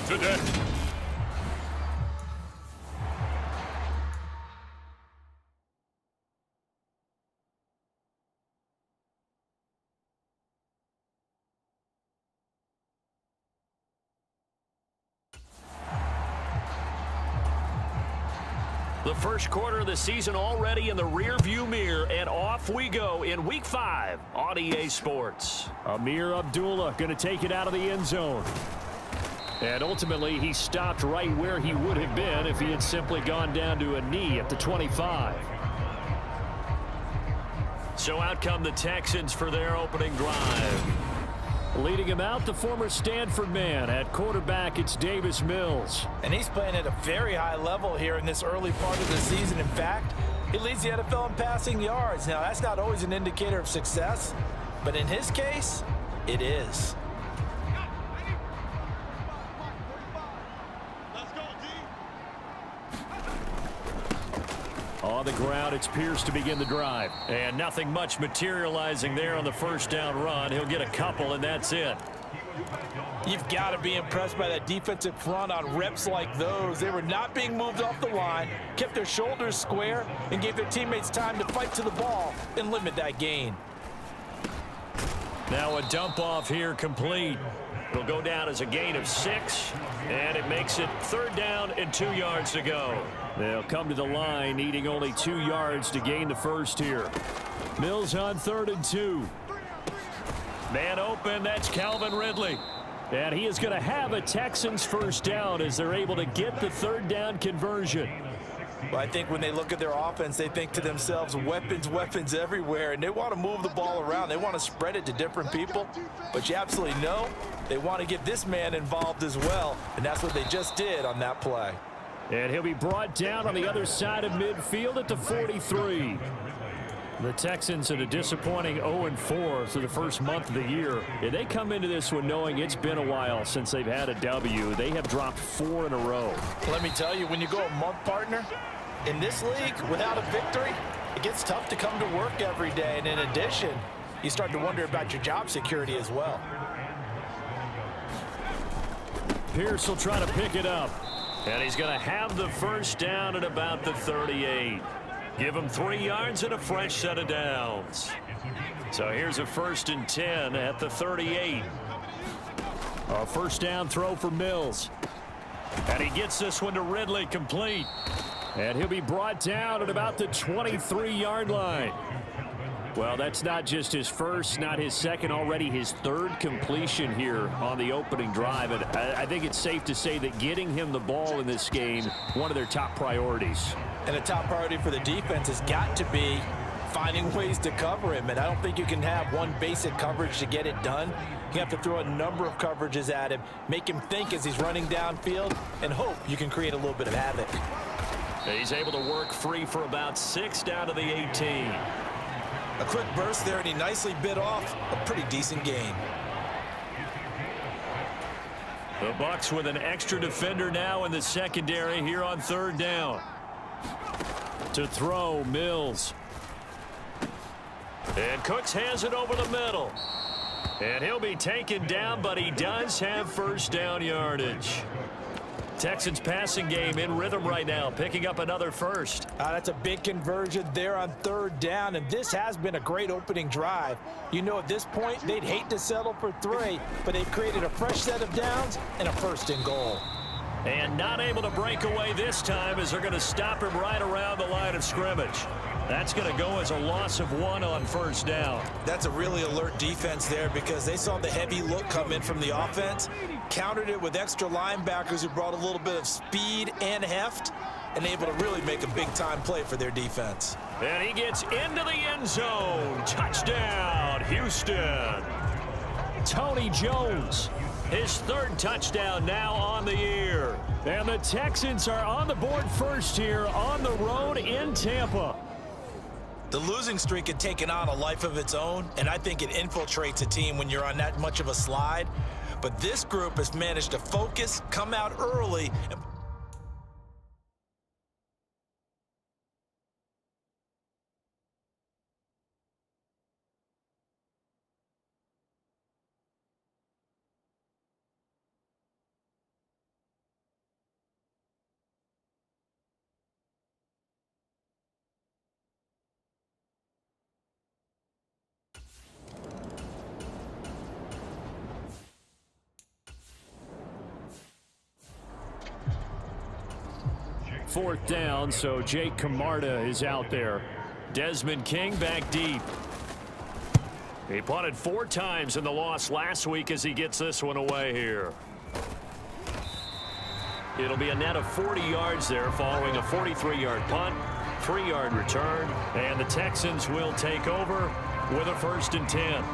today. The first quarter of the season already in the rearview mirror, and off we go in Week 5 on EA Sports. Amir Abdullah going to take it out of the end zone. And ultimately, he stopped right where he would have been if he had simply gone down to a knee at the 25. So out come the Texans for their opening drive. Leading him out, the former Stanford man. At quarterback, it's Davis Mills. And he's playing at a very high level here in this early part of the season. In fact, he leads the NFL in passing yards. Now, that's not always an indicator of success, but in his case, it is. On the ground, it's Pierce to begin the drive. And nothing much materializing there on the first down run. He'll get a couple, and that's it. You've got to be impressed by that defensive front on reps like those. They were not being moved off the line, kept their shoulders square, and gave their teammates time to fight to the ball and limit that gain. Now a dump off here complete. It'll go down as a gain of 6, and it makes it 3rd down and 2 yards to go. They'll come to the line, needing only 2 yards to gain the first here. Mills on 3rd and 2. Man open, that's Calvin Ridley. And he is going to have a Texans first down as they're able to get the 3rd down conversion. Well, I think when they look at their offense, they think to themselves, weapons, weapons everywhere, and they want to move the ball around. They want to spread it to different people, but you absolutely know they want to get this man involved as well, and that's what they just did on that play. And he'll be brought down on the other side of midfield at the 43. The Texans at a disappointing 0-4 through the first month of the year. And they come into this one knowing it's been a while since they've had a W. They have dropped 4 in a row. Let me tell you, when you go a month, partner, in this league without a victory, it gets tough to come to work every day. And in addition, you start to wonder about your job security as well. Pierce will try to pick it up. And he's going to have the first down at about the 38. Give him 3 yards and a fresh set of downs. So here's a 1st and 10 at the 38. A first down throw for Mills. And he gets this one to Ridley complete. And he'll be brought down at about the 23-yard line. Well, that's not just his first, not his second, already his 3rd completion here on the opening drive. And I think it's safe to say that getting him the ball in this game, one of their top priorities. And the top priority for the defense has got to be finding ways to cover him. And I don't think you can have one basic coverage to get it done. You have to throw a number of coverages at him, make him think as he's running downfield, and hope you can create a little bit of havoc. He's able to work free for about 6 down to the 18. A quick burst there, and he nicely bit off a pretty decent gain. The Bucs with an extra defender now in the secondary here on 3rd down. To throw, Mills. And Cooks has it over the middle. And he'll be taken down, but he does have first down yardage. Texans passing game in rhythm right now, picking up another first. That's a big conversion there on 3rd down, and this has been a great opening drive. You know, at this point, they'd hate to settle for 3, but they've created a fresh set of downs and a 1st and goal. And not able to break away this time as they're going to stop him right around the line of scrimmage. That's going to go as a loss of 1 on first down. That's a really alert defense there because they saw the heavy look come in from the offense, countered it with extra linebackers who brought a little bit of speed and heft, and able to really make a big-time play for their defense. And he gets into the end zone. Touchdown, Houston. Tony Jones. His 3rd touchdown now on the year. And the Texans are on the board first here on the road in Tampa. The losing streak had taken on a life of its own, and I think it infiltrates a team when you're on that much of a slide. But this group has managed to focus, come out early, and 4th down, so Jake Camarda is out there. Desmond King back deep. He punted 4 times in the loss last week as he gets this one away here. It'll be a net of 40 yards there following a 43-yard punt, 3-yard return, and the Texans will take over with a 1st and 10.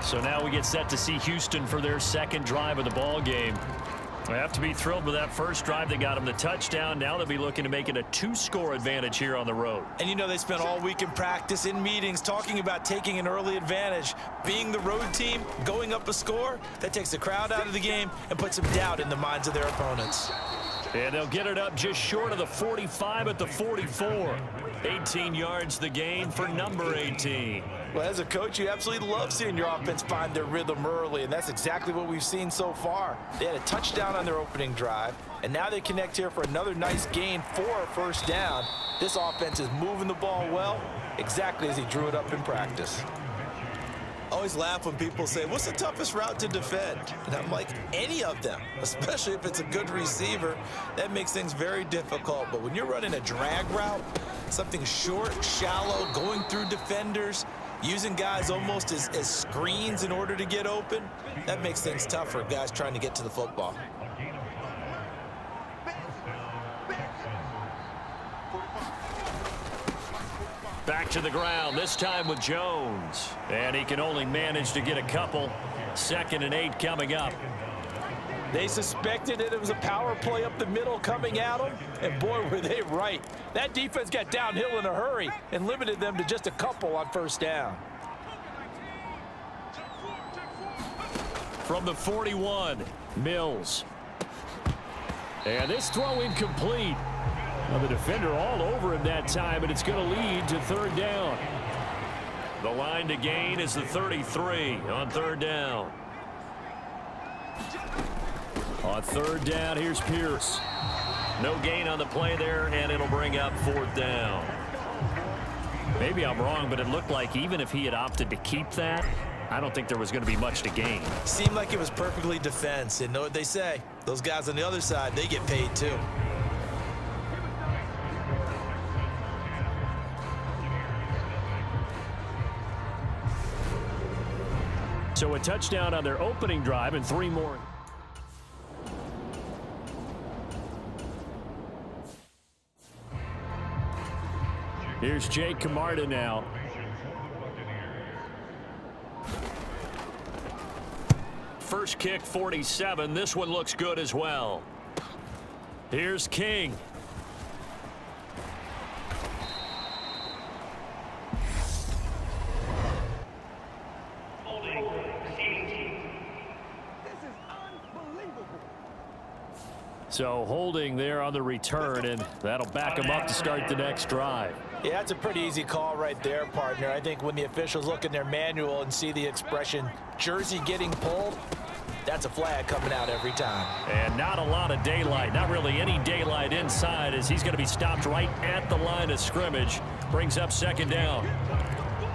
So now we get set to see Houston for their 2nd drive of the ball game. They have to be thrilled with that first drive. They got him the touchdown. Now they'll be looking to make it a 2-score advantage here on the road. And you know, they spent all week in practice, in meetings, talking about taking an early advantage. Being the road team, going up a score, that takes the crowd out of the game and puts some doubt in the minds of their opponents. And they'll get it up just short of the 45 at the 44. 18 yards the gain for number 18. Well, as a coach, you absolutely love seeing your offense find their rhythm early, and that's exactly what we've seen so far. They had a touchdown on their opening drive, and now they connect here for another nice gain for a 1st down. This offense is moving the ball well, exactly as he drew it up in practice. I always laugh when people say, what's the toughest route to defend? And I'm like, any of them, especially if it's a good receiver. That makes things very difficult. But when you're running a drag route, something short, shallow, going through defenders, using guys almost as screens in order to get open, that makes things tough for guys trying to get to the football. Back to the ground, this time with Jones. And he can only manage to get a couple. 2nd and 8 coming up. They suspected it was a power play up the middle coming at them, and boy, were they right. That defense got downhill in a hurry and limited them to just a couple on 1st down. From the 41, Mills. And this throw incomplete. Well, the defender all over him that time, and it's going to lead to 3rd down. the line to gain is the 33 on 3rd down. On 3rd down, here's Pierce. No gain on the play there, and it'll bring up 4th down. Maybe I'm wrong, but it looked like even if he had opted to keep that, I don't think there was going to be much to gain. Seemed like it was perfectly defense. And know what they say? Those guys on the other side, they get paid too. So a touchdown on their opening drive and 3 more. Here's Jake Camarda now. First kick, 47. This one looks good as well. Here's King. So holding there on the return, and that'll back him up to start the next drive. Yeah, that's a pretty easy call right there, partner. I think when the officials look in their manual and see the expression jersey getting pulled, that's a flag coming out every time. And not a lot of daylight, not really any daylight inside, as he's going to be stopped right at the line of scrimmage. Brings up 2nd down.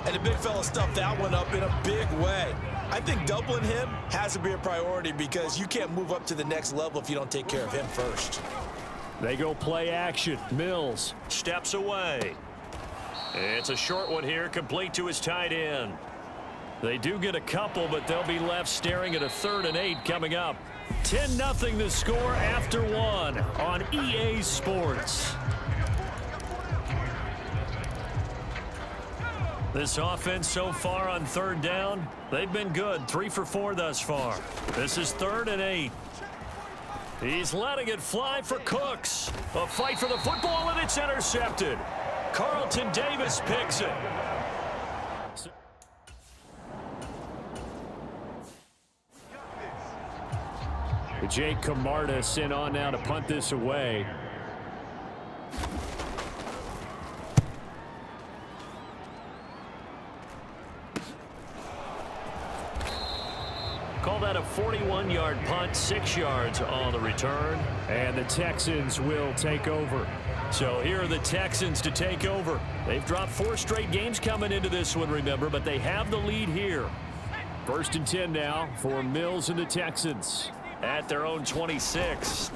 And the big fella stuffed that one up in a big way. I think doubling him has to be a priority because you can't move up to the next level if you don't take care of him first. They go play action. Mills Steps away. It's a short one here, complete to his tight end. They do get a couple, but they'll be left staring at a 3rd and 8 coming up. 10-0 the score after 1 on EA Sports. This offense so far on 3rd down, they've been good. 3 for 4 thus far. This is 3rd and 8. He's letting it fly for Cooks. A fight for the football, and it's intercepted. Carlton Davis picks it. Jake Camarda sent on now to punt this away. Call that a 41-yard punt, 6 yards on the return. And the Texans will take over. So here are the Texans to take over. They've dropped 4 straight games coming into this one, remember, but they have the lead here. 1st and 10 now for Mills and the Texans. At their own 26.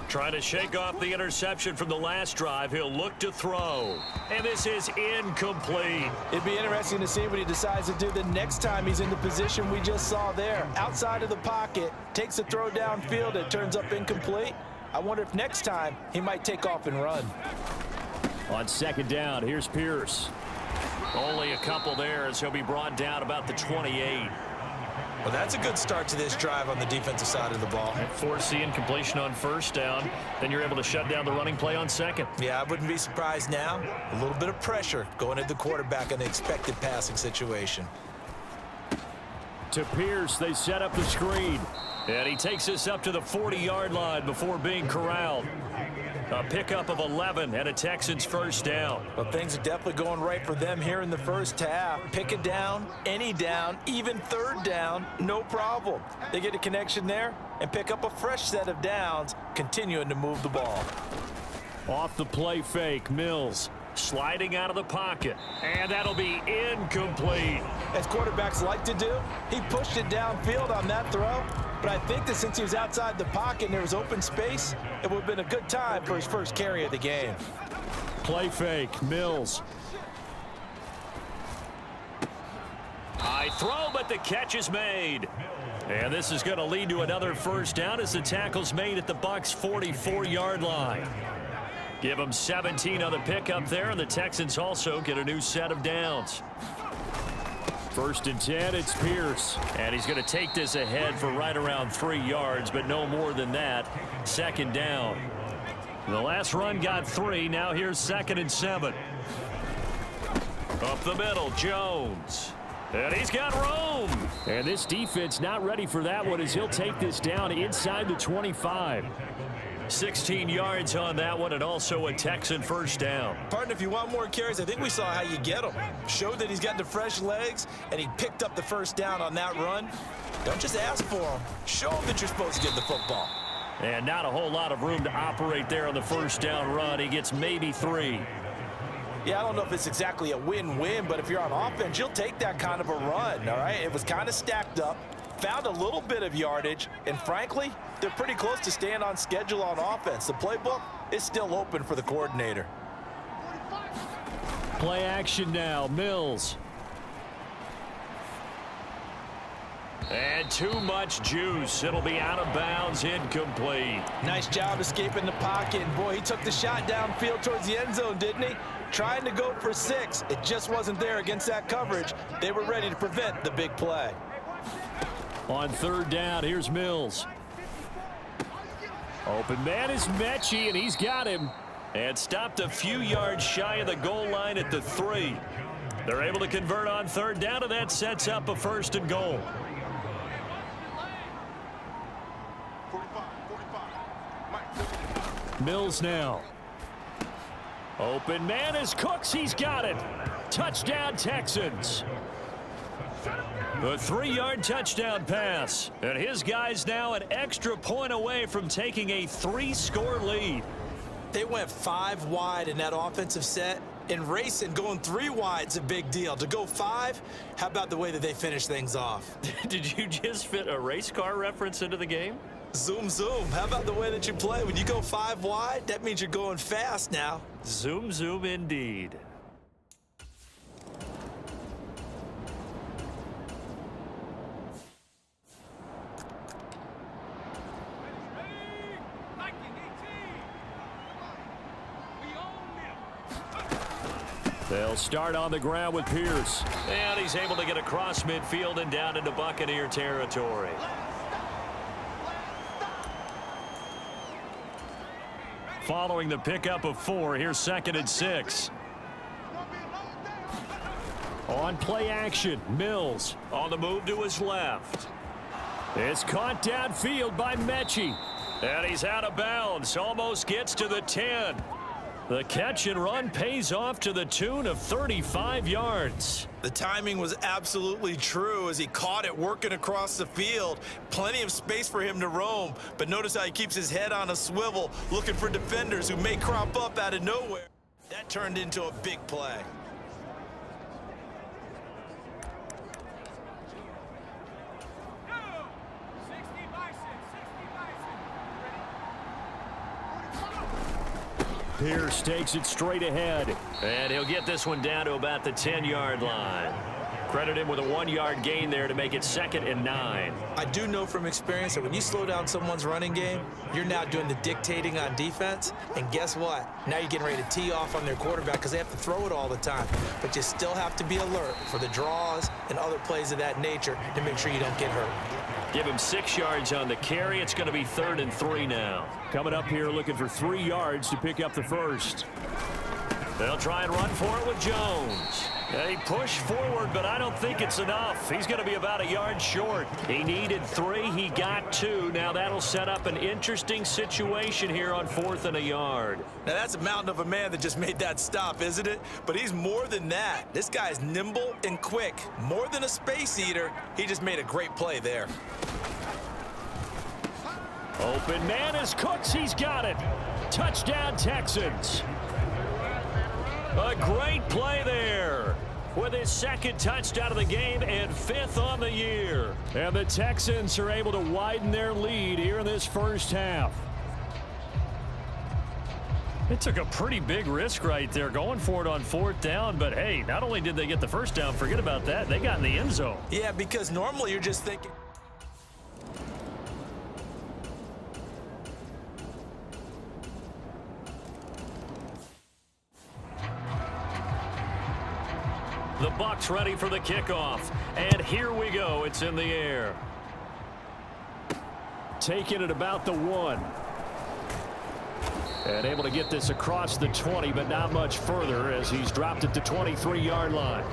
Trying to shake off the interception from the last drive. He'll look to throw. And this is incomplete. It'd be interesting to see what he decides to do the next time he's in the position we just saw there. Outside of the pocket, takes a throw downfield, it turns up incomplete. I wonder if next time he might take off and run. On second down, here's Pierce. Only a couple there as he'll be brought down about the 28. Well, that's a good start to this drive on the defensive side of the ball. Force the incompletion on first down. Then you're able to shut down the running play on second. Yeah, I wouldn't be surprised now. A little bit of pressure going at the quarterback in the expected passing situation. To Pierce, they set up the screen. And he takes us up to the 40-yard line before being corralled. A pickup of 11 and a Texans first down. Well, things are definitely going right for them here in the first half. Pick it down, any down, even third down, no problem. They get a connection there and pick up a fresh set of downs, continuing to move the ball. Off the play fake, Mills. Sliding out of the pocket. And that'll be incomplete. As quarterbacks like to do, he pushed it downfield on that throw. But I think that since he was outside the pocket and there was open space, it would have been a good time for his first carry of the game. Play fake, Mills. High throw, but the catch is made. And this is going to lead to another first down as the tackle's made at the Bucs' 44-yard line. Give them 17 on the pickup there, and the Texans also get a new set of downs. First and 10, it's Pierce. And he's going to take this ahead for right around 3 yards, but no more than that. Second down. The last run got 3. Now here's second and 7. Up the middle, Jones. And he's got room. And this defense not ready for that one as he'll take this down inside the 25. 16 yards on that one, and also a Texan first down. Partner, if you want more carries, I think we saw how you get them. Showed that he's got the fresh legs, and he picked up the first down on that run. Don't just ask for them. Show them that you're supposed to get the football. And not a whole lot of room to operate there on the first down run. He gets maybe 3. Yeah, I don't know if it's exactly a win-win, but if you're on offense, you'll take that kind of a run, all right? It was kind of stacked up. Found a little bit of yardage, and frankly, they're pretty close to staying on schedule on offense. The playbook is still open for the coordinator. Play action now, Mills. And too much juice. It'll be out of bounds, incomplete. Nice job escaping the pocket. And boy, he took the shot downfield towards the end zone, didn't he? Trying to go for 6. It just wasn't there against that coverage. They were ready to prevent the big play. On third down, here's Mills. Open man is Mechie, and he's got him. And stopped a few yards shy of the goal line at the 3. They're able to convert on third down, and that sets up a first and goal. Mills now. Open man is Cooks. He's got it. Touchdown, Texans. A 3-yard touchdown pass. And his guys now an extra point away from taking a 3-score lead. They went 5 wide in that offensive set. And racing, going 3 wide's a big deal. To go 5, how about the way that they finish things off? Did you just fit a race car reference into the game? Zoom, zoom. How about the way that you play? When you go 5 wide, that means you're going fast now. Zoom, zoom indeed. They'll start on the ground with Pierce. And he's able to get across midfield and down into Buccaneer territory. Following the pickup of 4, here's second and 6. On play action, Mills. On the move to his left. It's caught downfield by Mechie. And he's out of bounds. Almost gets to the 10. The catch and run pays off to the tune of 35 yards. The timing was absolutely true as he caught it working across the field. Plenty of space for him to roam, but notice how he keeps his head on a swivel, looking for defenders who may crop up out of nowhere. That turned into a big play. Pierce takes it straight ahead. And he'll get this one down to about the 10-yard line. Credit him with a 1-yard gain there to make it 2nd and 9. I do know from experience that when you slow down someone's running game, you're now doing the dictating on defense. And guess what? Now you're getting ready to tee off on their quarterback because they have to throw it all the time. But you still have to be alert for the draws and other plays of that nature to make sure you don't get hurt. Give him 6 yards on the carry. It's going to be 3rd and 3 now. Coming up here looking for 3 yards to pick up the first. They'll try and run for it with Jones. They push forward, but I don't think it's enough. He's going to be about a yard short. He needed 3. He got 2. Now that'll set up an interesting situation here on 4th and a yard. Now that's a mountain of a man that just made that stop, isn't it? But he's more than that. This guy's nimble and quick. More than a space eater. He just made a great play there. Open man is Cooks. He's got it. Touchdown, Texans. A great play there with his 2nd touchdown of the game and 5th on the year. And the Texans are able to widen their lead here in this first half. It took a pretty big risk right there going for it on 4th down. But, hey, not only did they get the first down, forget about that, they got in the end zone. Yeah, because normally you're just thinking. The Bucs ready for the kickoff. And here we go. It's in the air. Taking it about the 1. And able to get this across the 20, but not much further as he's dropped it to 23-yard line.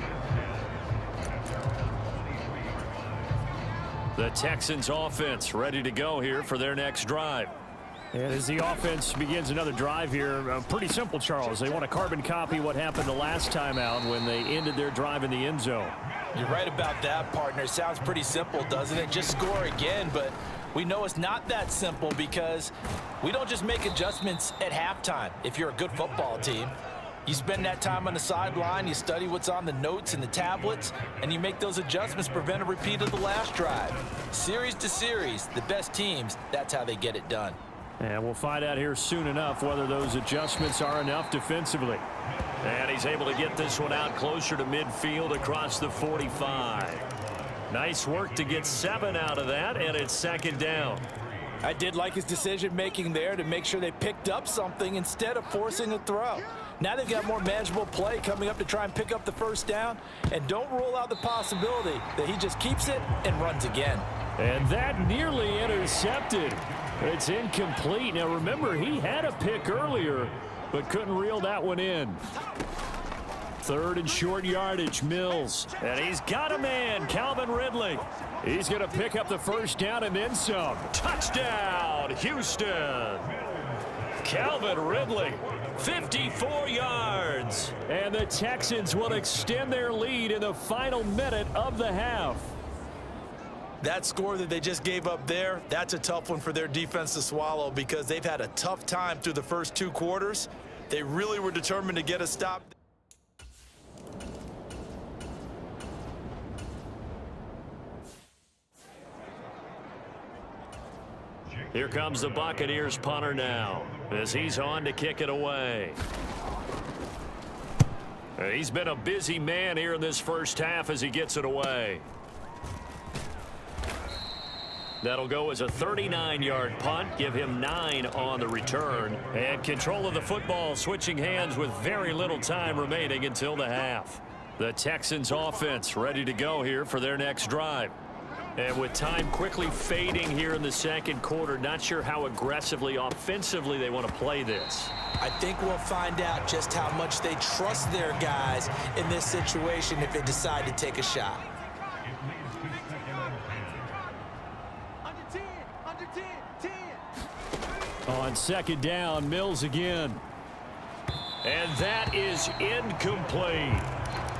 The Texans offense ready to go here for their next drive. And as the offense begins another drive here, pretty simple, Charles. They want to carbon copy what happened the last time out when they ended their drive in the end zone. You're right about that, partner. Sounds pretty simple, doesn't it? Just score again, but we know it's not that simple because we don't just make adjustments at halftime if you're a good football team. You spend that time on the sideline, you study what's on the notes and the tablets, and you make those adjustments, prevent a repeat of the last drive. Series to series, the best teams, that's how they get it done. And we'll find out here soon enough whether those adjustments are enough defensively. And he's able to get this one out closer to midfield across the 45. Nice work to get 7 out of that, and it's 2nd down. I did like his decision-making there to make sure they picked up something instead of forcing a throw. Now they've got more manageable play coming up to try and pick up the first down, and don't rule out the possibility that he just keeps it and runs again. And that nearly intercepted. It's incomplete. Now remember, he had a pick earlier, but couldn't reel that one in. 3rd and short yardage, Mills. And he's got a man, Calvin Ridley. He's going to pick up the first down and then some. Touchdown, Houston. Calvin Ridley, 54 yards. And the Texans will extend their lead in the final minute of the half. That score that they just gave up there, that's a tough one for their defense to swallow because they've had a tough time through the first 2 quarters. They really were determined to get a stop. Here comes the Buccaneers punter now as he's on to kick it away. He's been a busy man here in this first half as he gets it away. That'll go as a 39-yard punt, give him 9 on the return. And control of the football switching hands with very little time remaining until the half. The Texans offense ready to go here for their next drive. And with time quickly fading here in the 2nd quarter, not sure how aggressively, offensively they want to play this. I think we'll find out just how much they trust their guys in this situation if they decide to take a shot. On 2nd down, Mills again. And that is incomplete.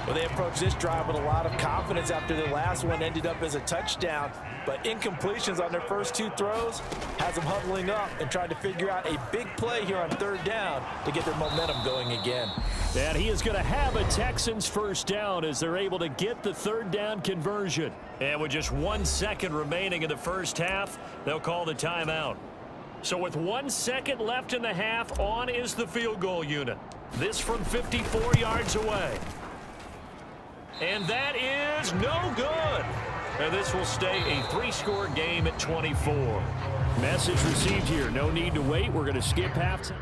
Well, they approached this drive with a lot of confidence after the last one ended up as a touchdown. But incompletions on their first 2 throws has them huddling up and trying to figure out a big play here on 3rd down to get their momentum going again. And he is going to have a Texans first down as they're able to get the 3rd down conversion. And with just 1 second remaining in the first half, they'll call the timeout. So with 1 second left in the half, on is the field goal unit. This from 54 yards away. And that is no good. And this will stay a 3-score game at 24. Message received here. No need to wait. We're going to skip halftime.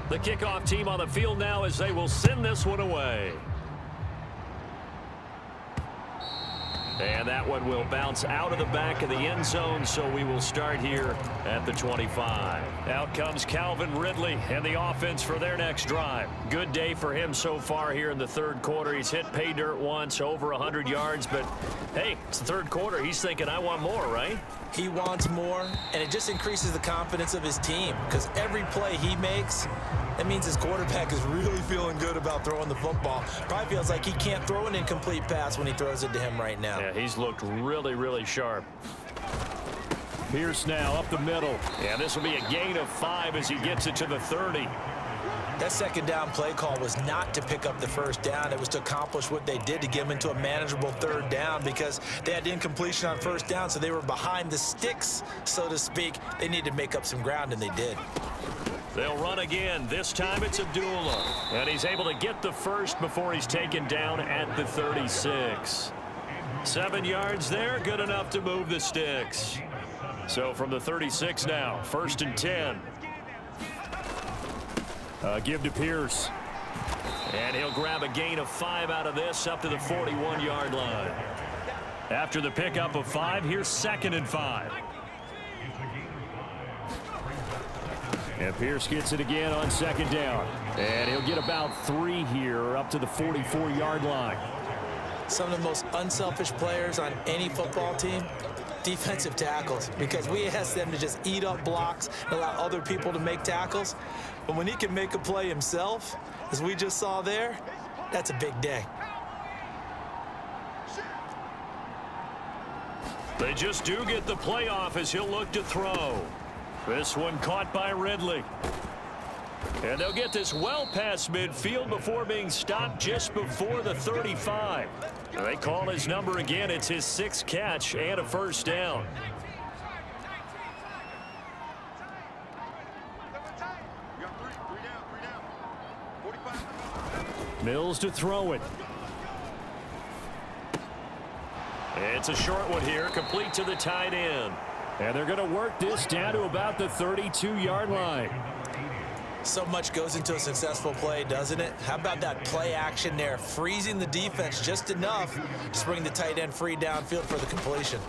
The kickoff team on the field now as they will send this one away. And that one will bounce out of the back of the end zone, so we will start here at the 25. Out comes Calvin Ridley and the offense for their next drive. Good day for him so far here in the third quarter. He's hit pay dirt once, over 100 yards, but hey, it's the third quarter. He's thinking, I want more, right? He wants more, and it just increases the confidence of his team because every play he makes, that means his quarterback is really feeling good about throwing the football. Probably feels like he can't throw an incomplete pass when he throws it to him right now. Yeah, he's looked really, really sharp. Pierce now up the middle. Yeah, this will be a gain of 5 as he gets it to the 30. That second down play call was not to pick up the first down. It was to accomplish what they did to get them into a manageable third down because they had incompletion on first down, so they were behind the sticks, so to speak. They needed to make up some ground, and they did. They'll run again. This time it's Abdullah. And he's able to get the first before he's taken down at the 36. 7 yards there, good enough to move the sticks. So from the 36 now, 1st and 10. Give to Pierce. And he'll grab a gain of 5 out of this up to the 41-yard line. After the pickup of 5, here's 2nd and 5. And Pierce gets it again on 2nd down. And he'll get about 3 here up to the 44-yard line. Some of the most unselfish players on any football team, defensive tackles, because we ask them to just eat up blocks and allow other people to make tackles. But when he can make a play himself, as we just saw there, that's a big day. They just do get the play off as he'll look to throw. This one caught by Ridley. And they'll get this well past midfield before being stopped just before the 35. They call his number again. It's his 6th catch and a first down. Mills to throw it. It's a short one here, complete to the tight end. And they're going to work this down to about the 32-yard line. So much goes into a successful play, doesn't it? How about that play action there, freezing the defense just enough to bring the tight end free downfield for the completion.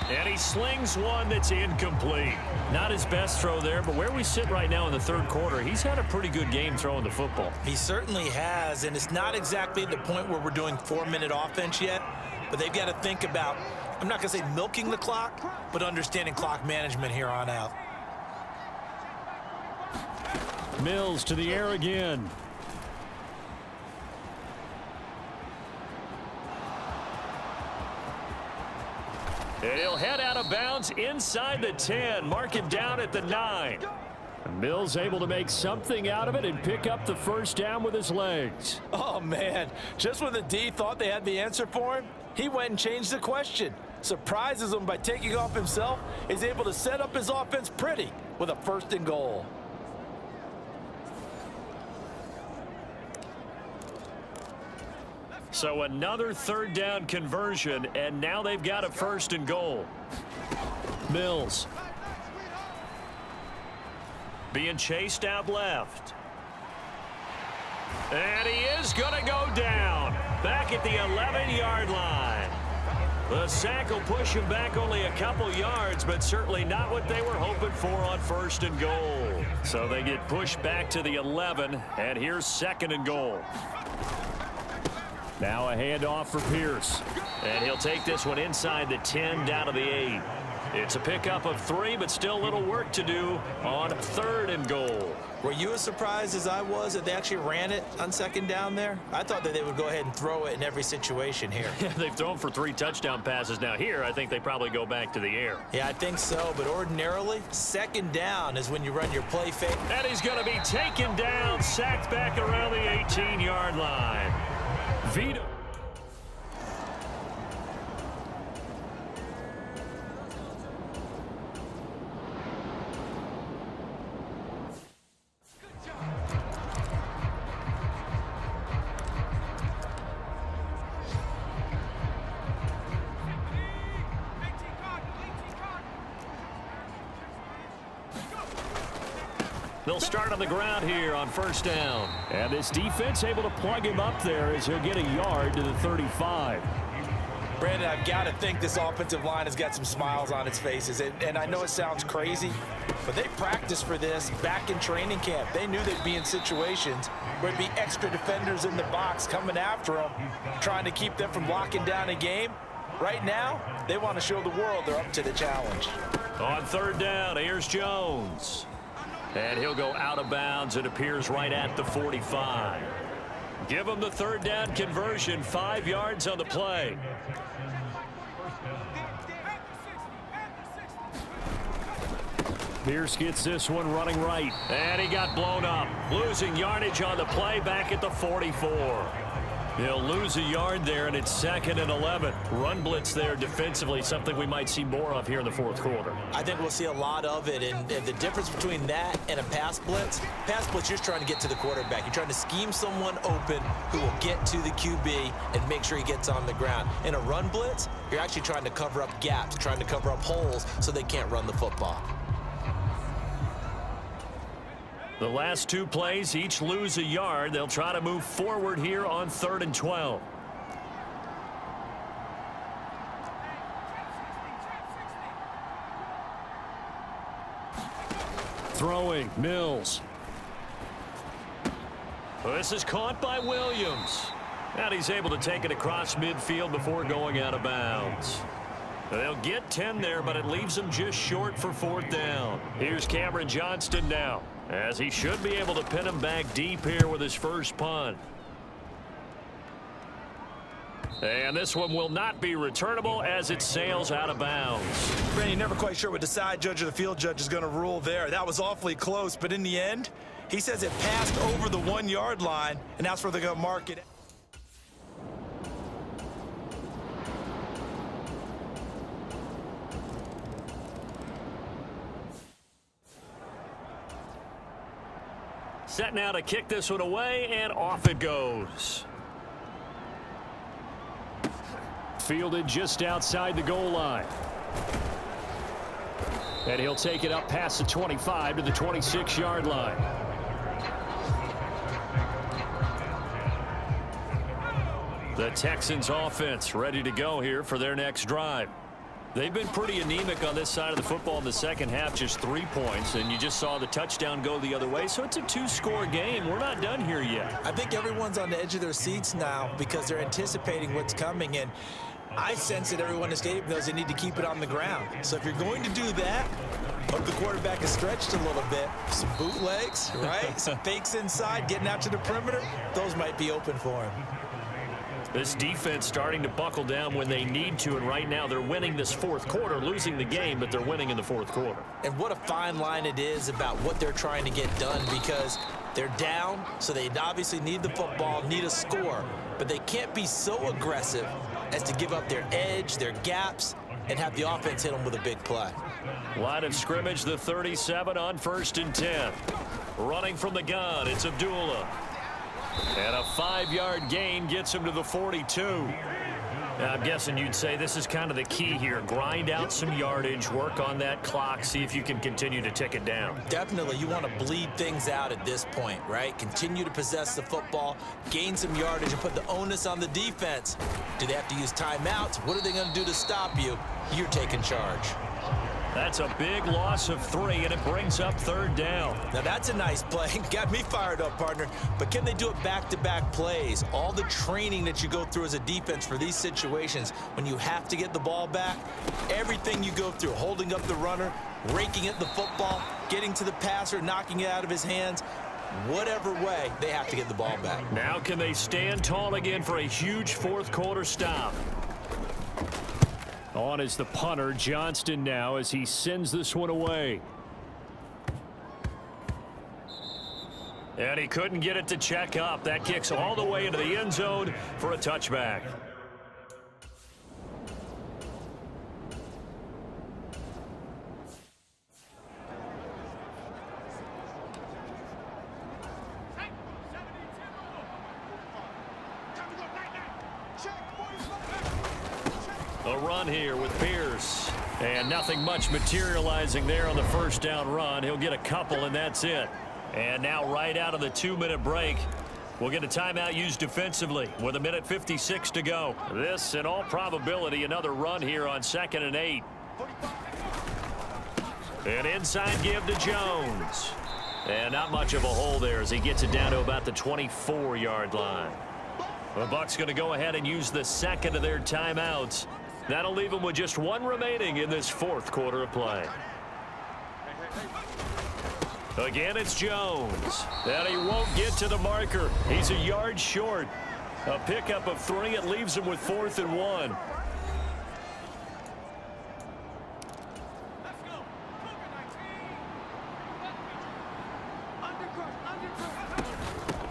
And he slings one that's incomplete. Not his best throw there, but where we sit right now in the third quarter, he's had a pretty good game throwing the football. He certainly has, and it's not exactly the point where we're doing 4-minute offense yet, but they've got to think about, I'm not going to say milking the clock, but understanding clock management here on out. Mills to the air again. And he'll head out of bounds inside the 10. Mark him down at the 9. Mills able to make something out of it and pick up the first down with his legs. Oh, man. Just when the D thought they had the answer for him, he went and changed the question. Surprises him by taking off himself. Is able to set up his offense pretty with a 1st and goal. So another 3rd down conversion, and now they've got a 1st and goal. Mills. Being chased out left. And he is going to go down. Back at the 11-yard line. The sack will push him back only a couple yards, but certainly not what they were hoping for on 1st and goal. So they get pushed back to the 11, and here's 2nd and goal. Now a handoff for Pierce. And he'll take this one inside the 10 down to the 8. It's a pickup of 3, but still a little work to do on 3rd and goal. Were you as surprised as I was that they actually ran it on 2nd down there? I thought that they would go ahead and throw it in every situation here. Yeah, they've thrown for 3 touchdown passes. Now here, I think they probably go back to the air. Yeah, I think so, but ordinarily, 2nd down is when you run your play fake. And he's going to be taken down, sacked back around the 18-yard line. Vito. They'll start on the ground here on 1st down. And this defense able to plug him up there as he'll get a yard to the 35. Brandon, I've got to think this offensive line has got some smiles on its faces. And I know it sounds crazy, but they practiced for this back in training camp. They knew they'd be in situations where there'd be extra defenders in the box coming after them, trying to keep them from locking down a game. Right now, they want to show the world they're up to the challenge. On 3rd down, here's Jones. And he'll go out of bounds. It appears right at the 45. Give him the 3rd down conversion. 5 yards on the play. Pierce gets this one running right. And he got blown up. Losing yardage on the play back at the 44. He'll lose a yard there, and it's 2nd and 11. Run blitz there defensively, something we might see more of here in the 4th quarter. I think we'll see a lot of it, and the difference between that and a pass blitz, you're just trying to get to the quarterback. You're trying to scheme someone open who will get to the QB and make sure he gets on the ground. In a run blitz, you're actually trying to cover up gaps, trying to cover up holes so they can't run the football. The last 2 plays each lose a yard. They'll try to move forward here on 3rd and 12. Throwing, Mills. This is caught by Williams. And he's able to take it across midfield before going out of bounds. They'll get 10 there, but it leaves them just short for 4th down. Here's Cameron Johnston now, as he should be able to pin him back deep here with his first punt. And this one will not be returnable as it sails out of bounds. Brandon, you're never quite sure what the side judge or the field judge is going to rule there. That was awfully close, but in the end, he says it passed over the 1-yard line, and that's where they're going to mark it. Set now to kick this one away, and off it goes. Fielded just outside the goal line. And he'll take it up past the 25 to the 26-yard line. The Texans offense ready to go here for their next drive. They've been pretty anemic on this side of the football in the second half, just 3 points, and you just saw the touchdown go the other way, so it's a 2-score game. We're not done here yet. I think everyone's on the edge of their seats now because they're anticipating what's coming, and I sense that everyone in the stadium knows they need to keep it on the ground. So if you're going to do that, hope the quarterback is stretched a little bit. Some bootlegs, right? Some fakes inside, getting out to the perimeter. Those might be open for him. This defense starting to buckle down when they need to, and right now they're winning this 4th quarter, losing the game, but they're winning in the 4th quarter. And what a fine line it is about what they're trying to get done, because they're down, so they obviously need the football, need a score, but they can't be so aggressive as to give up their edge, their gaps, and have the offense hit them with a big play. Line of scrimmage, the 37 on 1st and 10. Running from the gun, it's Abdullah. And a 5-yard gain gets him to the 42. Now, I'm guessing you'd say this is kind of the key here. Grind out some yardage, work on that clock, see if you can continue to tick it down. Definitely, you want to bleed things out at this point, right? Continue to possess the football, gain some yardage, and put the onus on the defense. Do they have to use timeouts? What are they going to do to stop you? You're taking charge. That's a big loss of 3, and it brings up 3rd down. Now that's a nice play. Got me fired up, partner. But can they do it back-to-back plays? All the training that you go through as a defense for these situations, when you have to get the ball back, everything you go through, holding up the runner, raking at the football, getting to the passer, knocking it out of his hands, whatever way, they have to get the ball back. Now can they stand tall again for a huge 4th quarter stop? On is the punter, Johnston, now as he sends this one away. And he couldn't get it to check up. That kicks all the way into the end zone for a touchback. A run here with Pierce. And nothing much materializing there on the 1st down run. He'll get a couple, and that's it. And now right out of the 2-minute break, we'll get a timeout used defensively with 1:56 to go. This, in all probability, another run here on 2nd and 8. An inside give to Jones. And not much of a hole there as he gets it down to about the 24-yard line. The Bucs going to go ahead and use the 2nd of their timeouts. That'll leave them with just 1 remaining in this 4th quarter of play. Again, it's Jones. And he won't get to the marker. He's a yard short. A pickup of 3. It leaves him with 4th and 1.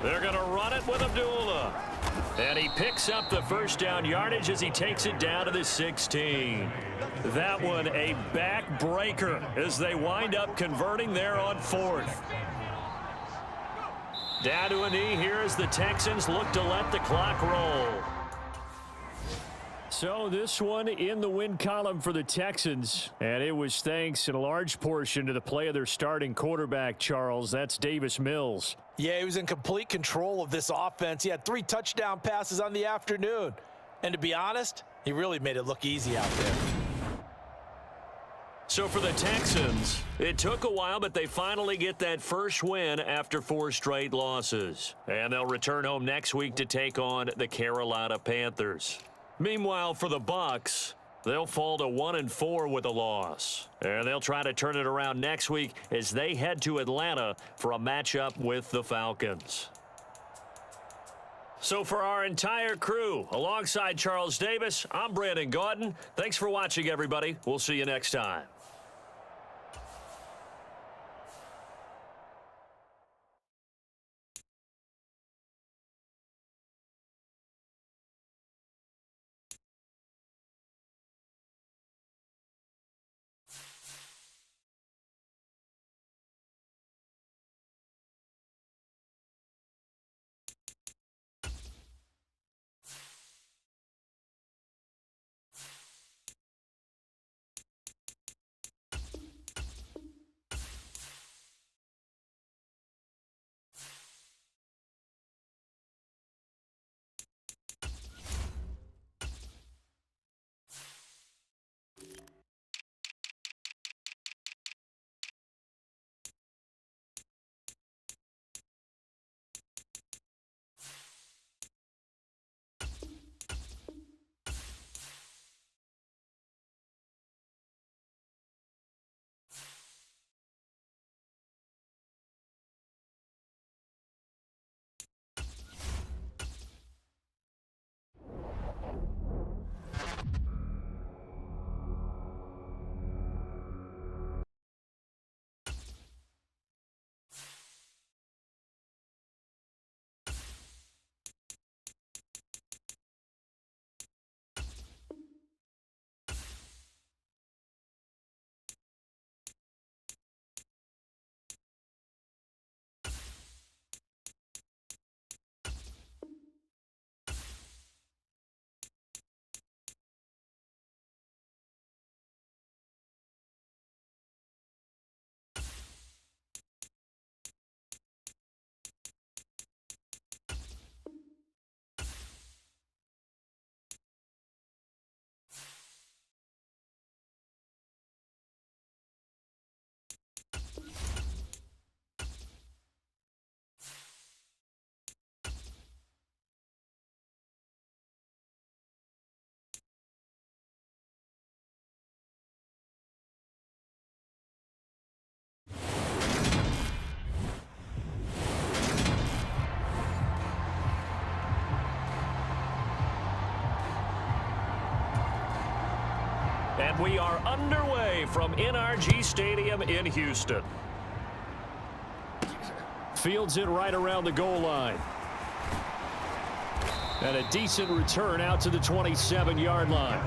They're going to run it with Abdullah. And he picks up the 1st down yardage as he takes it down to the 16. That one a backbreaker as they wind up converting there on 4th. Down to a knee here as the Texans look to let the clock roll. So this one in the win column for the Texans, and it was thanks in a large portion to the play of their starting quarterback, Charles. That's Davis Mills. Yeah, he was in complete control of this offense. He had 3 touchdown passes on the afternoon. And to be honest, he really made it look easy out there. So for the Texans, it took a while, but they finally get that first win after 4 straight losses. And they'll return home next week to take on the Carolina Panthers. Meanwhile, for the Bucs, they'll fall to 1-4 with a loss. And they'll try to turn it around next week as they head to Atlanta for a matchup with the Falcons. So for our entire crew, alongside Charles Davis, I'm Brandon Gaudin. Thanks for watching, everybody. We'll see you next time. And we are underway from NRG Stadium in Houston. Fields it right around the goal line. And a decent return out to the 27-yard line.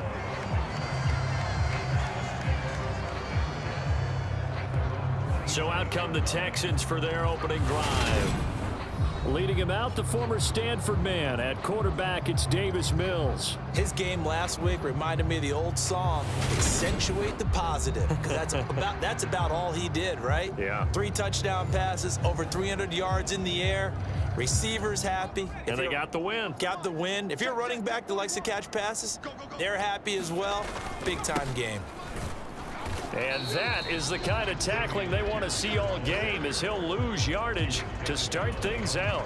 So out come the Texans for their opening drive. Leading him out, the former Stanford man. At quarterback, it's Davis Mills. His game last week reminded me of the old song, accentuate the positive, because that's about all he did, right? Yeah. 3 touchdown passes, over 300 yards in the air. Receivers happy. And they got the win. Got the win. If you're a running back that likes to catch passes, they're happy as well. Big-time game. And that is the kind of tackling they want to see all game, as he'll lose yardage to start things out.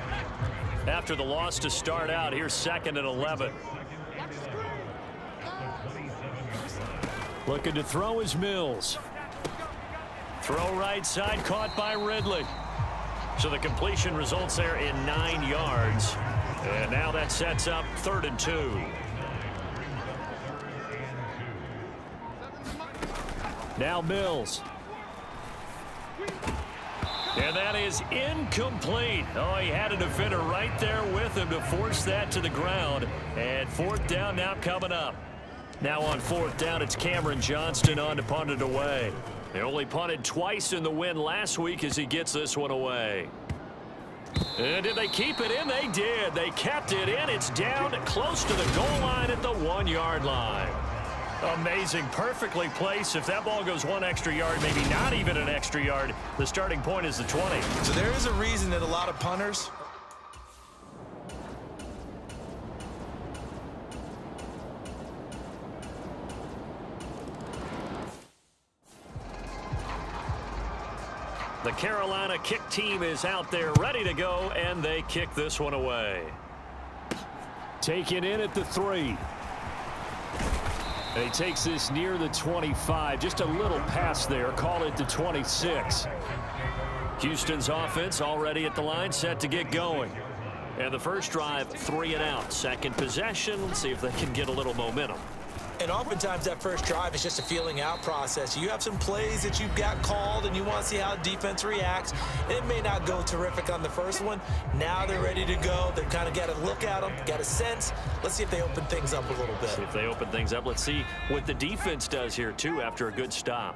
After the loss to start out, here's 2nd and 11. Looking to throw is Mills. Throw right side, caught by Ridley. So the completion results there in 9 yards. And now that sets up 3rd and 2. Now Mills. And that is incomplete. Oh, he had a defender right there with him to force that to the ground. And 4th down now coming up. Now on 4th down, it's Cameron Johnston on to punt it away. They only punted twice in the win last week as he gets this one away. And did they keep it in? They did. They kept it in. It's down close to the goal line at the 1-yard line. Amazing. Perfectly placed. If that ball goes 1 extra yard, maybe not even an extra yard, the starting point is the 20. So there is a reason that a lot of punters The Carolina kick team is out there ready to go, and they kick this one away. Taken in at the 3. And he takes this near the 25. Just a little pass there. Call it the 26. Houston's offense already at the line, set to get going. And the first drive, 3 and out. Second possession. Let's see if they can get a little momentum. And oftentimes that first drive is just a feeling out process. You have some plays that you've got called and you want to see how defense reacts. It may not go terrific on the first one. Now they're ready to go. They've kind of got to look at them, got a sense. Let's see if they open things up a little bit. See if they open things up. Let's see what the defense does here, too, after a good stop.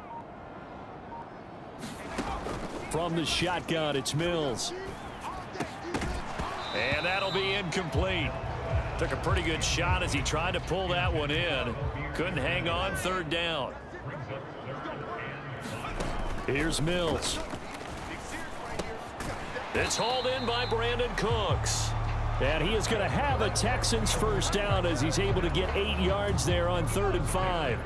From the shotgun, it's Mills. And that'll be incomplete. Took a pretty good shot as he tried to pull that one in. Couldn't hang on. 3rd down. Here's Mills. It's hauled in by Brandon Cooks. And he is going to have a Texans first down as he's able to get 8 yards there on 3rd and 5.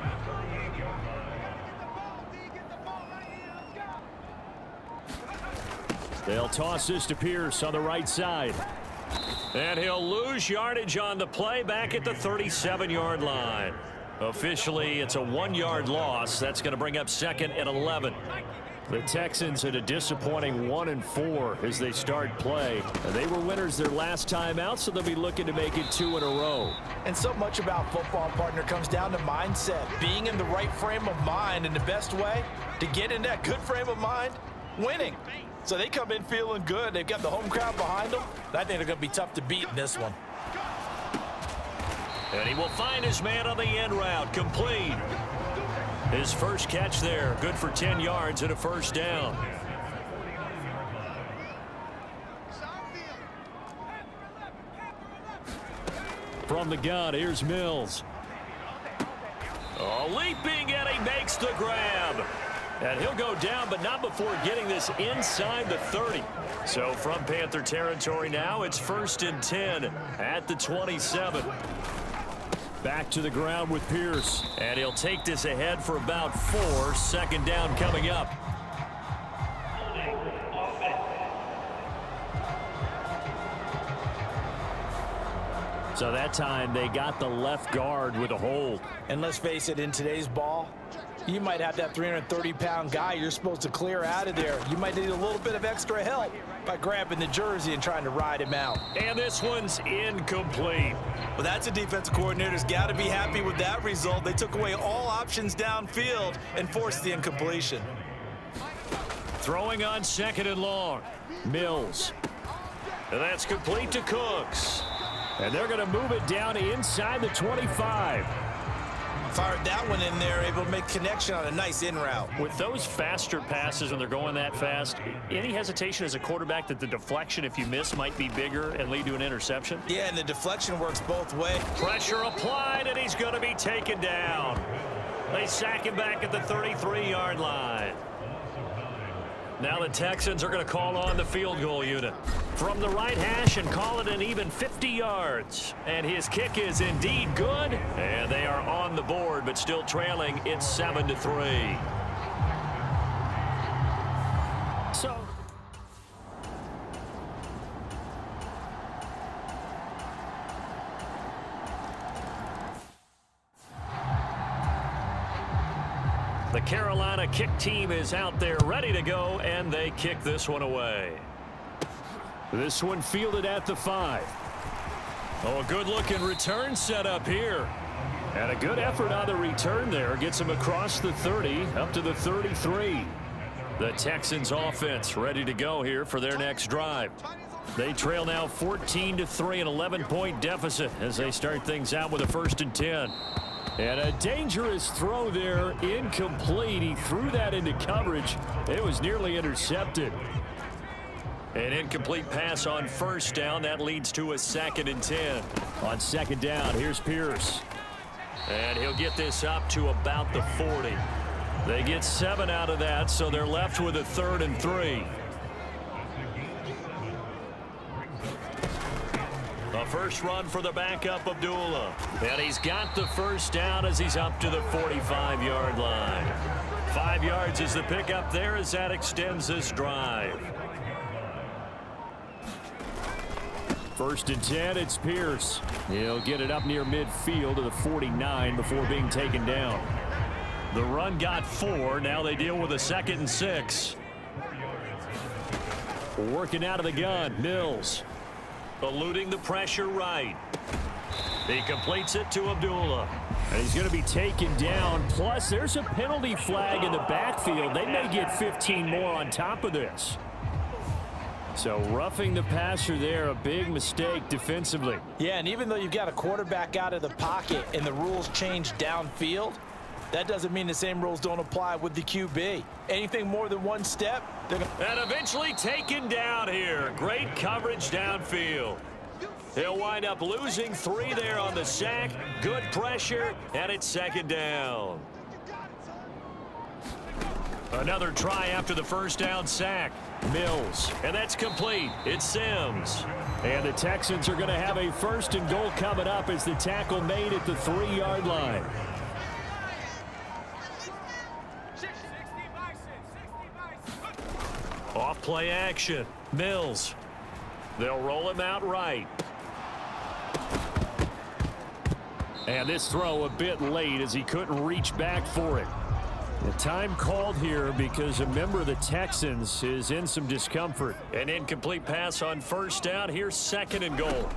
They'll toss this to Pierce on the right side. And he'll lose yardage on the play back at the 37-yard line. Officially, it's a 1-yard loss. That's going to bring up 2nd and 11. The Texans at a disappointing 1-4 as they start play. They were winners their last time out, so they'll be looking to make it 2 in a row. And so much about football, partner, comes down to mindset. Being in the right frame of mind, and the best way to get in that good frame of mind, winning. So they come in feeling good. They've got the home crowd behind them. I think they're going to be tough to beat in this one. And he will find his man on the end route. Complete. His first catch there. Good for 10 yards and a first down. From the gun, here's Mills. Oh, leaping, and he makes the grab. And he'll go down, but not before getting this inside the 30. So from Panther territory now, it's 1st and 10 at the 27. Back to the ground with Pierce. And he'll take this ahead for about 4. 2nd down coming up. So that time they got the left guard with a hold. And let's face it, in today's ball, You might have that 330-pound guy you're supposed to clear out of there. You might need a little bit of extra help by grabbing the jersey and trying to ride him out. And this one's incomplete. Well, that's a defensive coordinator's got to be happy with that result. They took away all options downfield and forced the incompletion. Throwing on 2nd and long. Mills. And that's complete to Cooks. And they're going to move it down inside the 25. Fired that one in there, able to make connection on a nice in route. With those faster passes, when they're going that fast, any hesitation as a quarterback that the deflection, if you miss, might be bigger and lead to an interception? Yeah, and the deflection works both ways. Pressure applied, and he's going to be taken down. They sack him back at the 33-yard line. Now the Texans are going to call on the field goal unit from the right hash and call it an even 50 yards. And his kick is indeed good. And they are on the board, but still trailing. It's 7-3. So the Carolina kick team is out there ready to go, and they kick this one away. This one fielded at the 5. Oh, a good-looking return set up here. And a good effort on the return there. Gets him across the 30, up to the 33. The Texans offense ready to go here for their next drive. They trail now 14-3, an 11-point deficit as they start things out with a 1st and 10. And a dangerous throw there, incomplete. He threw that into coverage. It was nearly intercepted. An incomplete pass on 1st down. That leads to a 2nd and 10. On 2nd down, here's Pierce. And he'll get this up to about the 40. They get 7 out of that, so they're left with a 3rd and 3. A first run for the backup, Abdullah. And he's got the 1st down as he's up to the 45-yard line. 5 yards is the pickup there as that extends this drive. 1st and 10, it's Pierce. He'll get it up near midfield to the 49 before being taken down. The run got 4. Now they deal with a 2nd and 6. Working out of the gun, Mills. Eluding the pressure right. He completes it to Abdullah. And he's going to be taken down. Plus, there's a penalty flag in the backfield. They may get 15 more on top of this. So roughing the passer there, a big mistake defensively. Yeah, and even though you've got a quarterback out of the pocket and the rules change downfield, that doesn't mean the same rules don't apply with the QB. Anything more than one step, they're going to... And eventually taken down here. Great coverage downfield. He'll wind up losing 3 there on the sack. Good pressure, and it's 2nd down. Another try after the 1st down sack. Mills. And that's complete. It's Sims. And the Texans are going to have a 1st and goal coming up as the tackle made at the 3-yard line. Off play action. Mills. They'll roll him out right. And this throw a bit late as he couldn't reach back for it. The time called here because a member of the Texans is in some discomfort. An incomplete pass on 1st down. Here's 2nd and goal.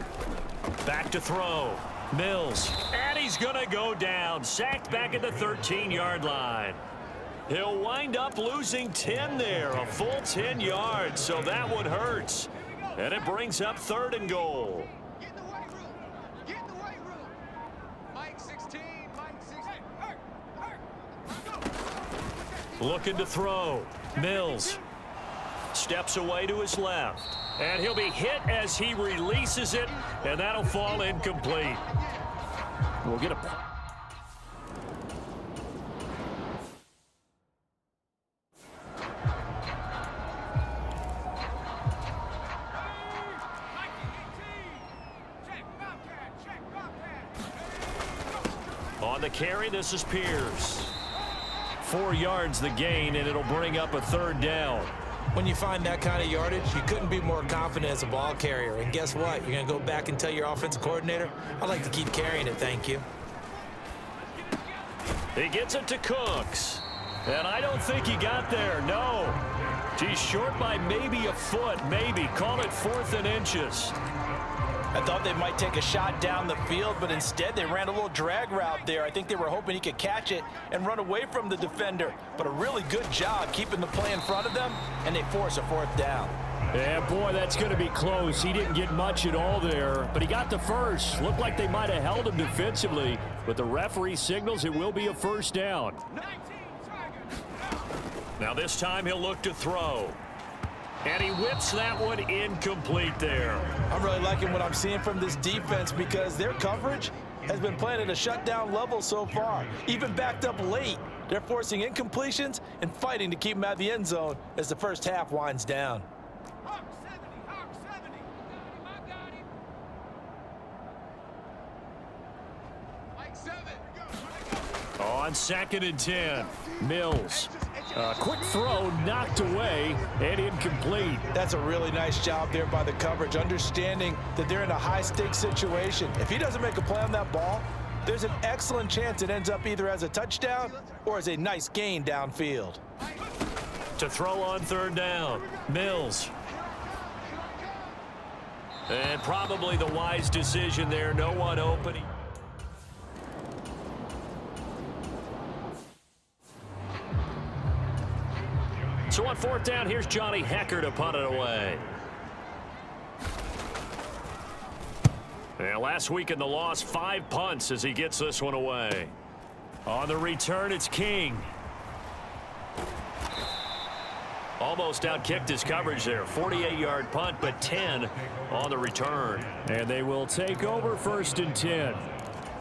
Back to throw. Mills. And he's going to go down. Sacked back at the 13-yard line. He'll wind up losing 10 there. A full 10 yards. So that one hurts. And it brings up 3rd and goal. Get in the weight room. Get in the weight room. Mike 16. Mike 16. Looking to throw. Mills steps away to his left. And he'll be hit as he releases it. And that'll fall incomplete. We'll get a... On the carry, this is Pierce. 4 yards the gain, and it'll bring up a 3rd down. When you find that kind of yardage, you couldn't be more confident as a ball carrier. And guess what? You're going to go back and tell your offensive coordinator, I'd like to keep carrying it, thank you. He gets it to Cooks. And I don't think he got there, no. He's short by maybe a foot, maybe. Call it 4th and inches. I thought they might take a shot down the field, but instead they ran a little drag route there. I think they were hoping he could catch it and run away from the defender. But a really good job keeping the play in front of them, and they force a 4th down. Yeah, boy, that's going to be close. He didn't get much at all there, but he got the first. Looked like they might have held him defensively, but the referee signals it will be a 1st down. Now this time he'll look to throw. And he whips that one incomplete there. I'm really liking what I'm seeing from this defense because their coverage has been playing at a shutdown level so far. Even backed up late, they're forcing incompletions and fighting to keep them out of the end zone as the first half winds down. On 2nd and 10, Mills. Quick throw knocked away and incomplete. That's a really nice job there by the coverage, understanding that they're in a high-stakes situation. If he doesn't make a play on that ball, there's an excellent chance it ends up either as a touchdown or as a nice gain downfield. To throw on 3rd down, Mills. And probably the wise decision there, no one open. So on 4th down, here's Johnny Hecker to punt it away. And last week in the loss, 5 punts as he gets this one away. On the return, it's King. Almost outkicked his coverage there. 48-yard punt, but 10 on the return. And they will take over 1st and 10.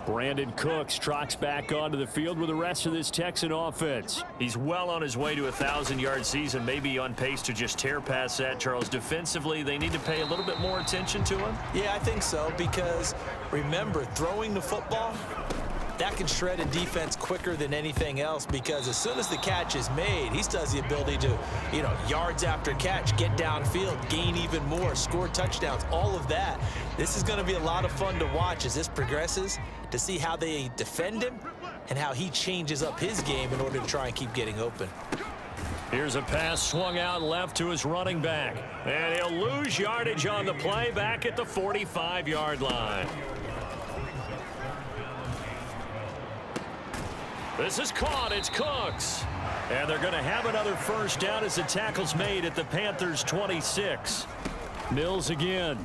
Brandon Cooks trots back onto the field with the rest of this Texan offense. He's well on his way to a 1,000-yard season, maybe on pace to just tear past that, Charles. Defensively, they need to pay a little bit more attention to him. Yeah, I think so, because remember, throwing the football, that can shred a defense quicker than anything else, because as soon as the catch is made, he still has the ability to, yards after catch, get downfield, gain even more, score touchdowns, all of that. This is going to be a lot of fun to watch as this progresses, to see how they defend him and how he changes up his game in order to try and keep getting open. Here's a pass swung out left to his running back, and he'll lose yardage on the play back at the 45-yard line. This is caught. It's Cooks. And they're going to have another 1st down as the tackle's made at the Panthers' 26. Mills again.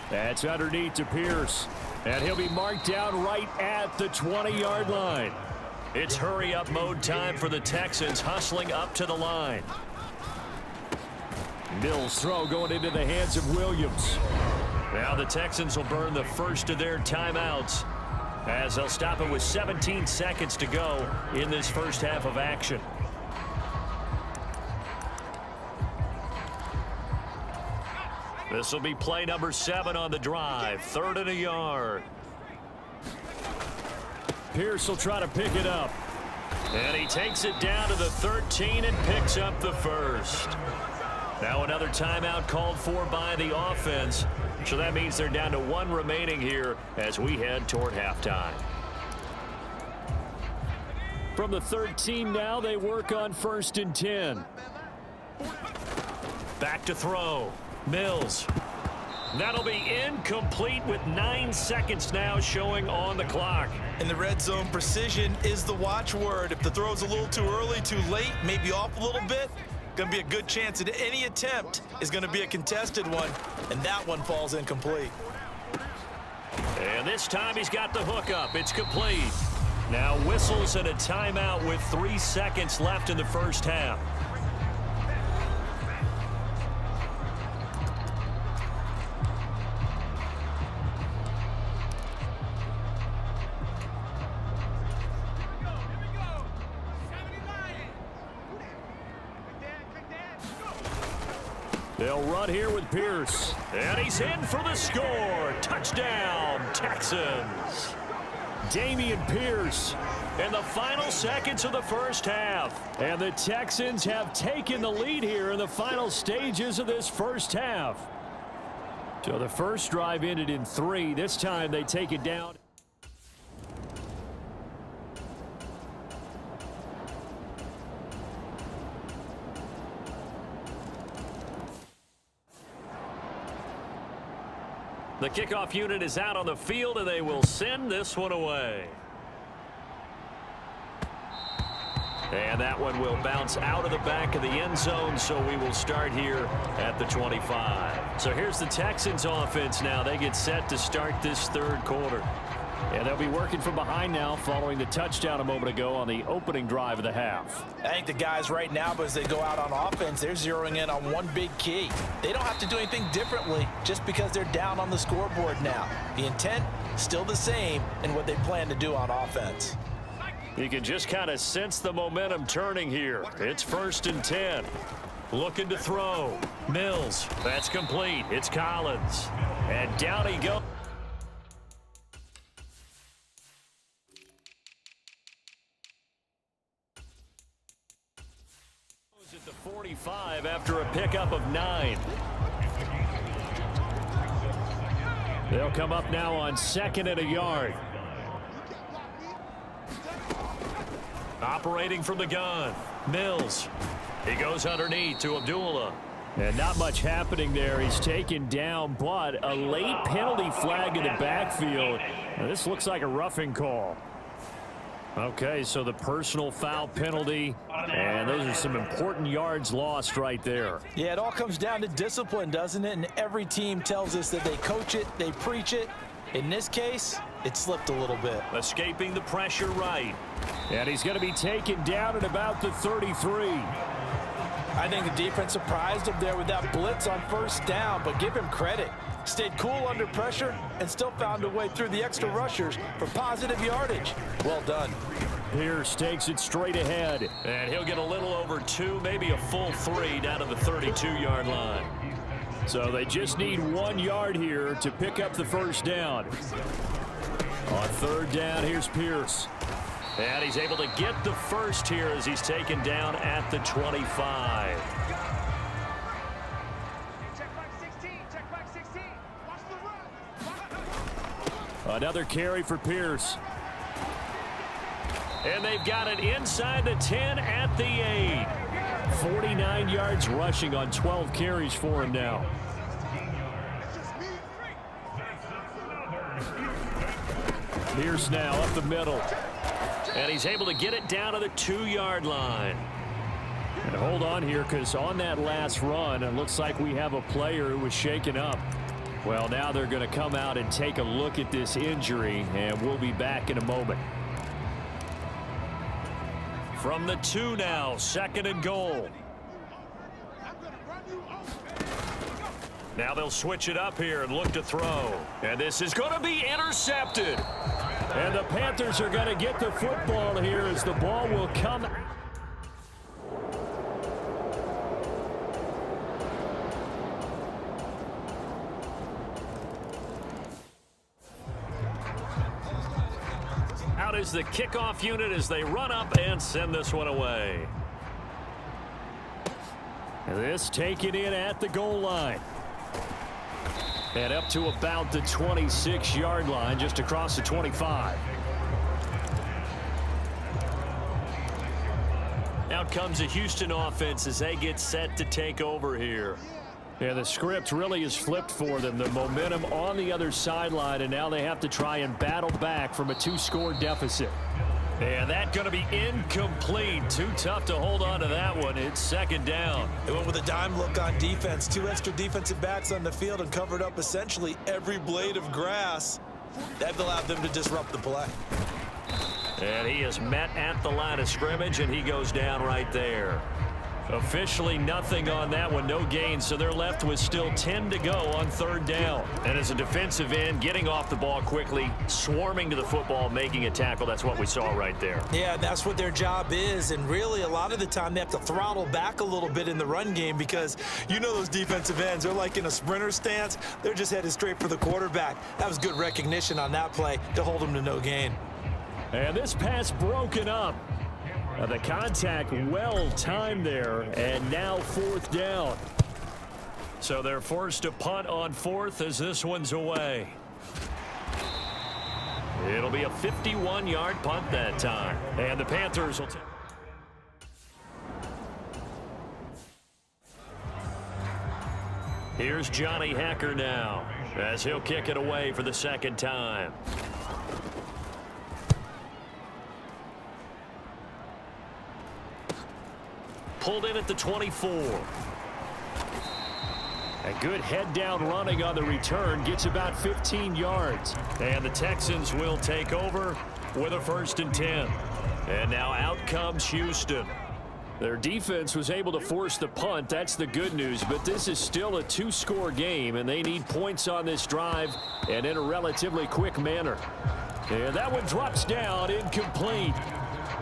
That's underneath to Pierce. And he'll be marked down right at the 20-yard line. It's hurry-up mode time for the Texans, hustling up to the line. Mills' throw going into the hands of Williams. Now the Texans will burn the first of their timeouts, as they'll stop it with 17 seconds to go in this first half of action. This will be play number 7 on the drive. 3rd and a yard. Pierce will try to pick it up. And he takes it down to the 13 and picks up the first. Now another timeout called for by the offense. So that means they're down to 1 remaining here as we head toward halftime. From the 13 now, they work on 1st and 10. Back to throw. Mills. That'll be incomplete with 9 seconds now showing on the clock. In the red zone, precision is the watchword. If the throw's a little too early, too late, maybe off a little bit, going to be a good chance that any attempt is going to be a contested one, and that one falls incomplete. And this time he's got the hook up. It's complete. Now whistles and a timeout with 3 seconds left in the first half. They'll run here with Pierce. And he's in for the score. Touchdown, Texans. Dameon Pierce. In the final seconds of the first half. And the Texans have taken the lead here in the final stages of this first half. So the first drive ended in 3. This time they take it down. The kickoff unit is out on the field, and they will send this one away. And that one will bounce out of the back of the end zone, so we will start here at the 25. So here's the Texans offense now. They get set to start this third quarter. And they'll be working from behind now following the touchdown a moment ago on the opening drive of the half. I think the guys right now, as they go out on offense, they're zeroing in on one big key. They don't have to do anything differently just because they're down on the scoreboard now. The intent, still the same in what they plan to do on offense. You can just kind of sense the momentum turning here. It's 1st and 10. Looking to throw. Mills. That's complete. It's Collins. And down he goes. At the 45 after a pickup of 9. They'll come up now on 2nd and a yard. Operating from the gun. Mills. He goes underneath to Abdullah. And not much happening there. He's taken down, but a late penalty flag in the backfield. Now, this looks like a roughing call. Okay, so the personal foul penalty, and those are some important yards lost right there. Yeah, it all comes down to discipline, doesn't it? And every team tells us that they coach it, they preach it. In this case, it slipped a little bit. Escaping the pressure right. And he's going to be taken down at about the 33. I think the defense surprised him there with that blitz on 1st down, but give him credit. Stayed cool under pressure and still found a way through the extra rushers for positive yardage. Well done. Pierce takes it straight ahead. And he'll get a little over 2, maybe a full 3 down to the 32-yard line. So they just need 1 yard here to pick up the 1st down. On 3rd down, here's Pierce. And he's able to get the first here as he's taken down at the 25. Check back 16. Check back 16. Watch the run. Another carry for Pierce. And they've got it inside the 10 at the 8. 49 yards rushing on 12 carries for him now. Pierce now up the middle. And he's able to get it down to the 2-yard line. And hold on here, because on that last run, it looks like we have a player who was shaken up. Well, now they're going to come out and take a look at this injury, and we'll be back in a moment. From the 2 now, 2nd and goal. Now they'll switch it up here and look to throw. And this is going to be intercepted. And the Panthers are going to get the football here as the ball will come. Out is the kickoff unit as they run up and send this one away. This taken in at the goal line. And up to about the 26-yard line, just across the 25. Out comes the Houston offense as they get set to take over here. Yeah, the script really is flipped for them. The momentum on the other sideline, and now they have to try and battle back from a 2-score deficit. And that's going to be incomplete. Too tough to hold on to that one. It's 2nd down. They went with a dime look on defense. 2 extra defensive backs on the field and covered up essentially every blade of grass. That allowed them to disrupt the play. And he is met at the line of scrimmage, and he goes down right there. Officially nothing on that one, no gain, so they're left with still 10 to go on 3rd down. And as a defensive end, getting off the ball quickly, swarming to the football, making a tackle, that's what we saw right there. Yeah, that's what their job is, and really a lot of the time they have to throttle back a little bit in the run game because you know those defensive ends, they're like in a sprinter stance, they're just headed straight for the quarterback. That was good recognition on that play to hold them to no gain. And this pass broken up. The contact well timed there, and now 4th down. So they're forced to punt on 4th as this one's away. It'll be a 51-yard punt that time. And the Panthers will take. Here's Johnny Hacker now. as he'll kick it away for the second time. Pulled in at the 24. A good head-down running on the return. Gets about 15 yards. And the Texans will take over with a 1st and 10. And now out comes Houston. Their defense was able to force the punt. That's the good news. But this is still a 2-score game, and they need points on this drive and in a relatively quick manner. And that one drops down, incomplete.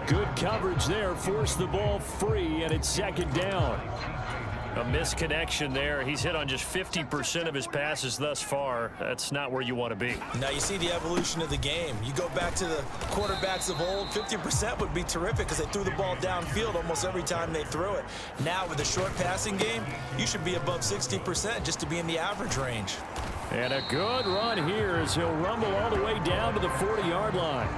Good coverage there. Forced the ball free, and it's 2nd down. A misconnection there. He's hit on just 50% of his passes thus far. That's not where you want to be. Now you see the evolution of the game. You go back to the quarterbacks of old, 50% would be terrific because they threw the ball downfield almost every time they threw it. Now with the short passing game, you should be above 60% just to be in the average range. And a good run here as he'll rumble all the way down to the 40-yard line.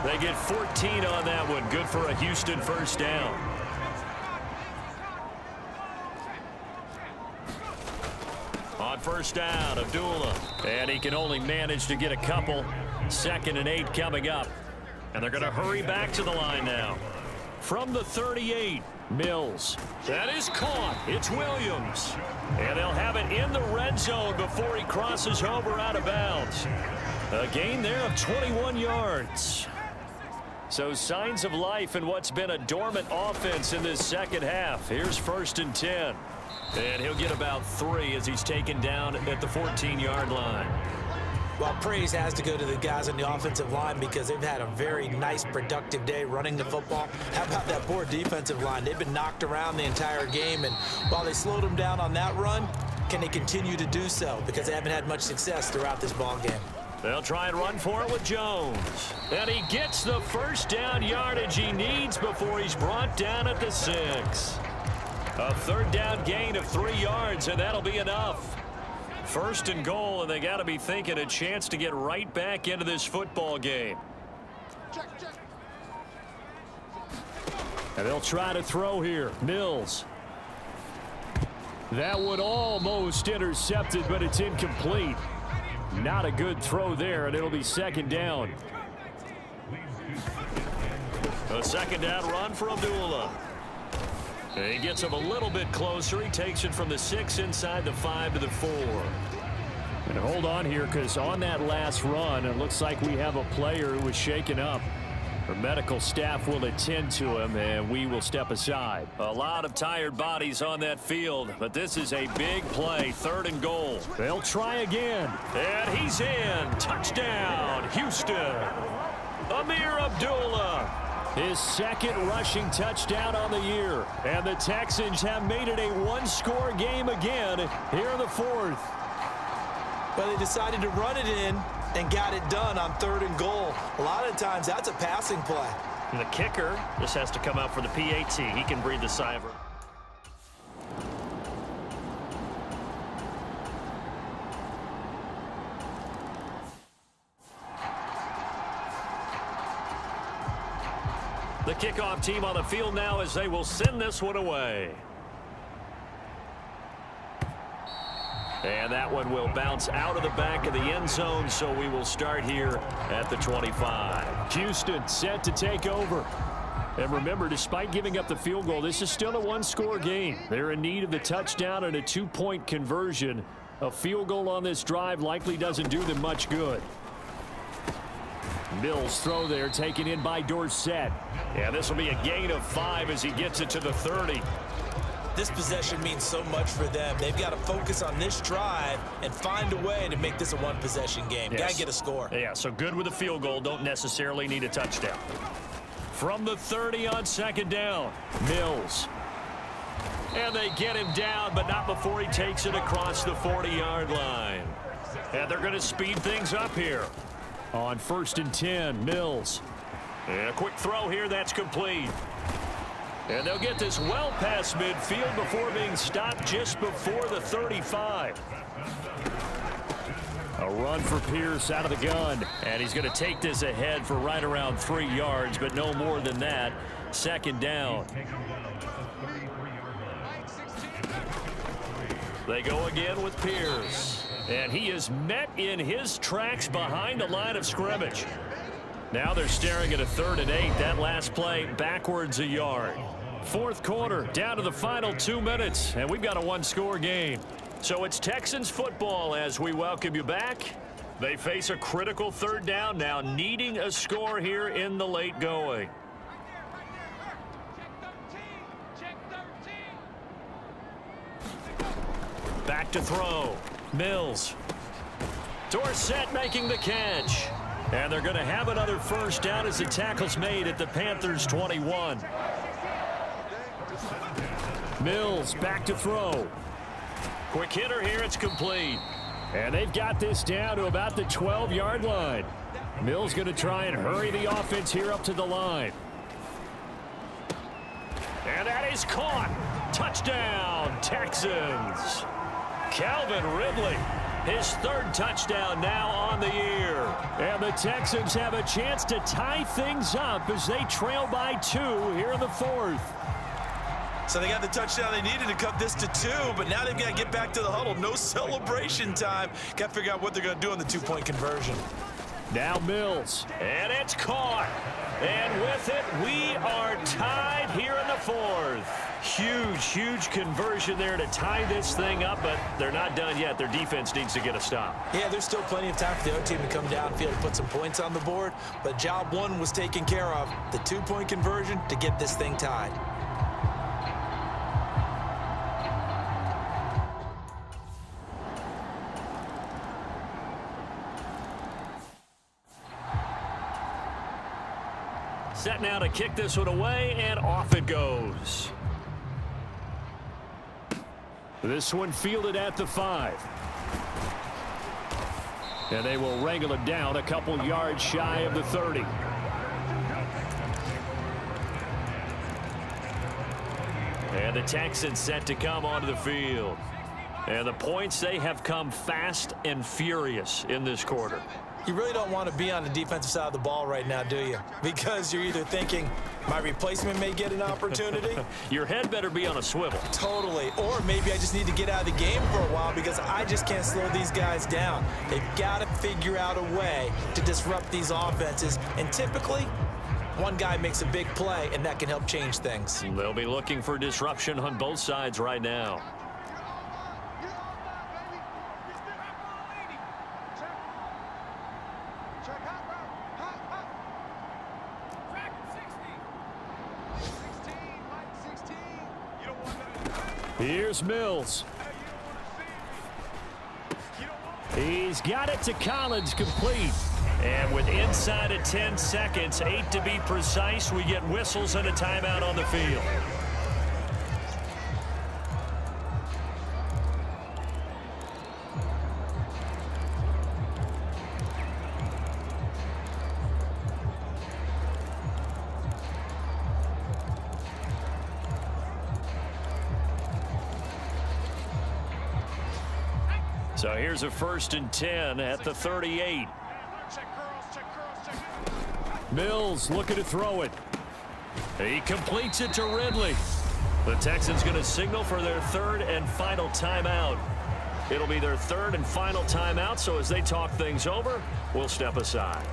They get 14 on that one. Good for a Houston 1st down. On 1st down, Abdullah. And he can only manage to get a couple. 2nd and 8 coming up. And they're going to hurry back to the line now. From the 38, Mills. That is caught. It's Williams. And they'll have it in the red zone before he crosses over out of bounds. A gain there of 21 yards. So signs of life in what's been a dormant offense in this second half. Here's 1st and 10. And he'll get about 3 as he's taken down at the 14-yard line. Well, praise has to go to the guys on the offensive line because they've had a very nice, productive day running the football. How about that poor defensive line? They've been knocked around the entire game, and while they slowed them down on that run, can they continue to do so? Because they haven't had much success throughout this ball game. They'll try and run for it with Jones. And he gets the 1st down yardage he needs before he's brought down at the 6. A 3rd down gain of 3 yards, and that'll be enough. 1st and goal, and they got to be thinking a chance to get right back into this football game. And they'll try to throw here. Mills. That one almost intercepted, but it's incomplete. Not a good throw there, and it'll be 2nd down. A 2nd down run for Abdullah. He gets him a little bit closer. He takes it from the 6 inside the 5 to the 4. And hold on here, because on that last run, it looks like we have a player who was shaken up. Our medical staff will attend to him, and we will step aside. A lot of tired bodies on that field, but this is a big play. 3rd and goal. They'll try again. And he's in. Touchdown, Houston. Amir Abdullah. His 2nd rushing touchdown on the year. And the Texans have made it a 1-score game again here in the 4th. Well, they decided to run it in and got it done on 3rd and goal. A lot of times, that's a passing play. And the kicker just has to come out for the PAT. He can breathe the sigh of relief. The kickoff team on the field now as they will send this one away. And that one will bounce out of the back of the end zone, so we will start here at the 25. Houston set to take over. And remember, despite giving up the field goal, this is still a 1-score game. They're in need of the touchdown and a 2-point conversion. A field goal on this drive likely doesn't do them much good. Mills throw there, taken in by Dorsett. Yeah, this will be a gain of 5 as he gets it to the 30. This possession means so much for them. They've got to focus on this drive and find a way to make this a 1-possession game. Yes. Got to get a score. Yeah, so good with a field goal. Don't necessarily need a touchdown. From the 30 on 2nd down, Mills. And they get him down, but not before he takes it across the 40-yard line. And they're going to speed things up here. On 1st and 10, Mills. And a quick throw here, that's complete. And they'll get this well past midfield before being stopped just before the 35. A run for Pierce out of the gun. And he's going to take this ahead for right around 3 yards, but no more than that. 2nd down. They go again with Pierce. And he is met in his tracks behind the line of scrimmage. Now they're staring at a 3rd and 8. That last play backwards a yard. Fourth quarter, down to the final 2 minutes, and we've got a one-score game. So it's Texans football as we welcome you back. They face a critical 3rd down now, needing a score here in the late going. Back to throw. Mills. Dorsett making the catch. And they're going to have another first down as the tackle's made at the Panthers' 21. Mills back to throw. Quick hitter here. It's complete. And they've got this down to about the 12-yard line. Mills going to try and hurry the offense here up to the line. And that is caught. Touchdown, Texans. Calvin Ridley, his 3rd touchdown now on the year. And the Texans have a chance to tie things up as they trail by 2 here in the 4th. So they got the touchdown they needed to cut this to 2, but now they've got to get back to the huddle. No celebration time. Got to figure out what they're going to do on the 2-point conversion. Now Mills. And it's caught. And with it, we are tied here in the 4th. Huge conversion there to tie this thing up, but they're not done yet. Their defense needs to get a stop. Yeah, there's still plenty of time for the O team to come downfield and put some points on the board, but job 1 was taken care of. The 2-point conversion to get this thing tied. Set now to kick this one away, and off it goes. This one fielded at the 5. And they will wrangle it down a couple yards shy of the 30. And the Texans set to come onto the field. And the points, they have come fast and furious in this quarter. You really don't want to be on the defensive side of the ball right now, do you? Because you're either thinking, my replacement may get an opportunity. Your head better be on a swivel. Totally. Or maybe I just need to get out of the game for a while because I just can't slow these guys down. They've got to figure out a way to disrupt these offenses. And typically, one guy makes a big play, and that can help change things. They'll be looking for disruption on both sides right now. Here's Mills. He's got it to Collins, complete. And with inside of 10 seconds, 8 to be precise, we get whistles and a timeout on the field. So here's a 1st and 10 at the 38. Mills looking to throw it. He completes it to Ridley. The Texans going to signal for their 3rd and final timeout. It'll be their 3rd and final timeout, so as they talk things over, we'll step aside.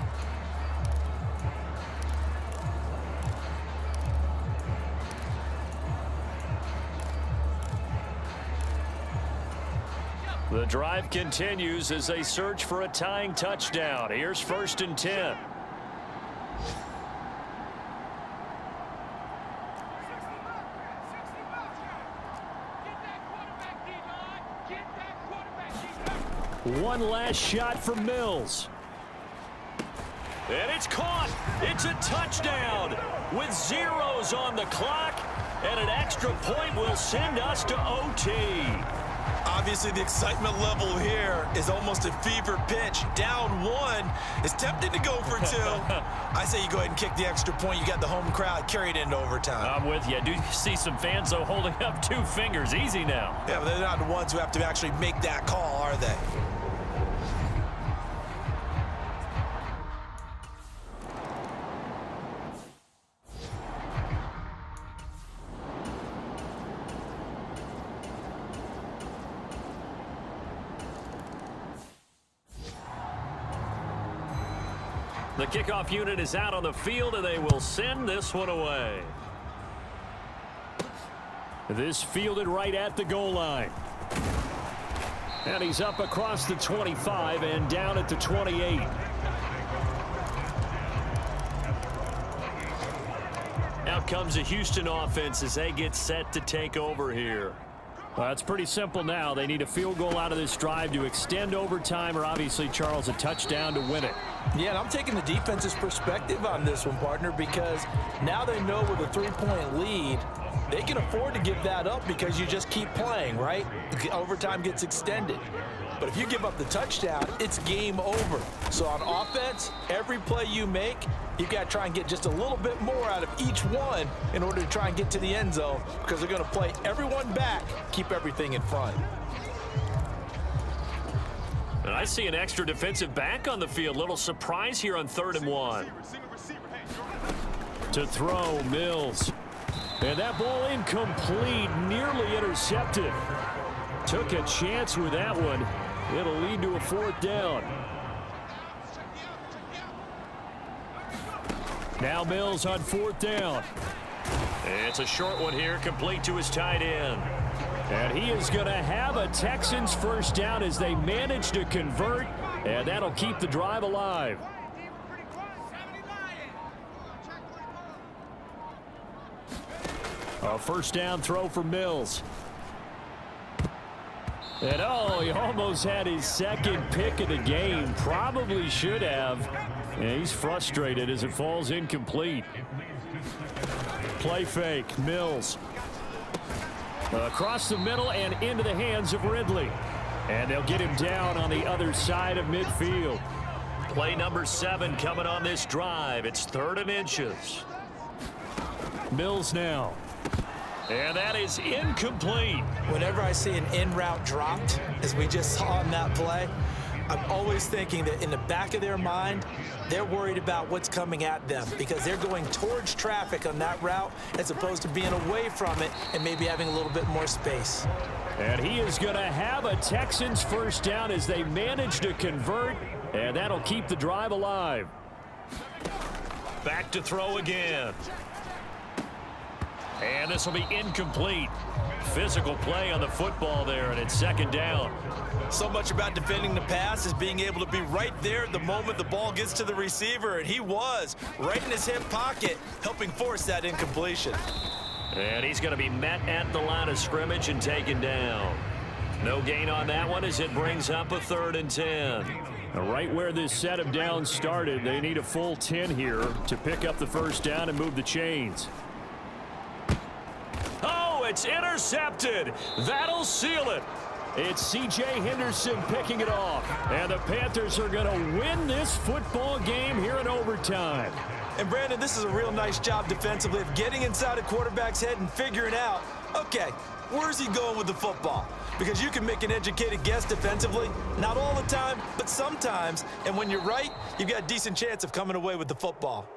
The drive continues as they search for a tying touchdown. Here's 1st and 10. One last shot for Mills. And it's caught. It's a touchdown with zeros on the clock. And an extra point will send us to OT. Obviously, the excitement level here is almost a fever pitch. Down 1. It's tempting to go for 2. I say you go ahead and kick the extra point. You got the home crowd carried into overtime. I'm with you. I do see some fans, though, holding up 2 fingers. Easy now. Yeah, but they're not the ones who have to actually make that call, are they? The kickoff unit is out on the field, and they will send this one away. This fielded right at the goal line. And he's up across the 25 and down at the 28. Out comes the Houston offense as they get set to take over here. Well, it's pretty simple now. They need a field goal out of this drive to extend overtime, or obviously, Charles, a touchdown to win it. Yeah, and I'm taking the defense's perspective on this one, partner, because now they know with a 3-point lead, they can afford to give that up because you just keep playing, right? Overtime gets extended. But if you give up the touchdown, it's game over. So on offense, every play you make, you've got to try and get just a little bit more out of each one in order to try and get to the end zone, because they're going to play everyone back, keep everything in front. And I see an extra defensive back on the field. Little surprise here on 3rd and 1. To throw, Mills. And that ball incomplete, nearly intercepted. Took a chance with that one. It'll lead to a 4th down. Now Mills on 4th down. It's a short one here, complete to his tight end. And he is going to have a Texans first down as they manage to convert, and that'll keep the drive alive. A first down throw for Mills. And oh, he almost had his second pick of the game. Probably should have. And he's frustrated as it falls incomplete. Play fake, Mills. Across the middle and into the hands of Ridley. And they'll get him down on the other side of midfield. Play number 7 coming on this drive. It's 3rd and inches. Mills now. And that is incomplete. Whenever I see an in-route dropped, as we just saw in that play, I'm always thinking that in the back of their mind, they're worried about what's coming at them because they're going towards traffic on that route as opposed to being away from it and maybe having a little bit more space. And he is going to have a Texans first down as they manage to convert, and that'll keep the drive alive. Back to throw again. And this will be incomplete. Physical play on the football there, and it's 2nd down. So much about defending the pass is being able to be right there at the moment the ball gets to the receiver, and he was right in his hip pocket, helping force that incompletion. And he's going to be met at the line of scrimmage and taken down. No gain on that one as it brings up a 3rd and 10. Right where this set of downs started, they need a full 10 here to pick up the first down and move the chains. Oh, it's intercepted. That'll seal it. It's C.J. Henderson picking it off. And the Panthers are going to win this football game here in overtime. And, Brandon, this is a real nice job defensively of getting inside a quarterback's head and figuring out, okay, where's he going with the football? Because you can make an educated guess defensively, not all the time, but sometimes. And when you're right, you've got a decent chance of coming away with the football.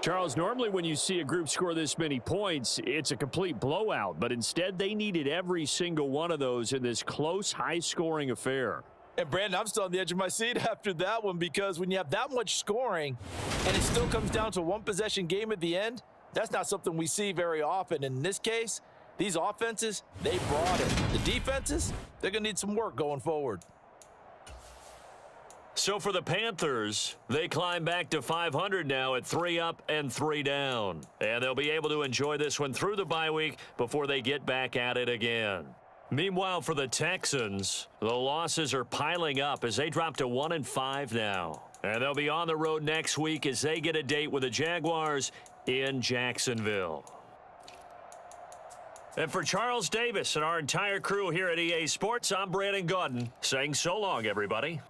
Charles, normally when you see a group score this many points, it's a complete blowout. But instead, they needed every single one of those in this close, high-scoring affair. And, Brandon, I'm still on the edge of my seat after that one because when you have that much scoring and it still comes down to a one-possession game at the end, that's not something we see very often. In this case, these offenses, they brought it. The defenses, they're going to need some work going forward. So for the Panthers, they climb back to 500 now at 3 up and 3 down. And they'll be able to enjoy this one through the bye week before they get back at it again. Meanwhile, for the Texans, the losses are piling up as they drop to 1-5 now. And they'll be on the road next week as they get a date with the Jaguars in Jacksonville. And for Charles Davis and our entire crew here at EA Sports, I'm Brandon Gaudin saying so long, everybody.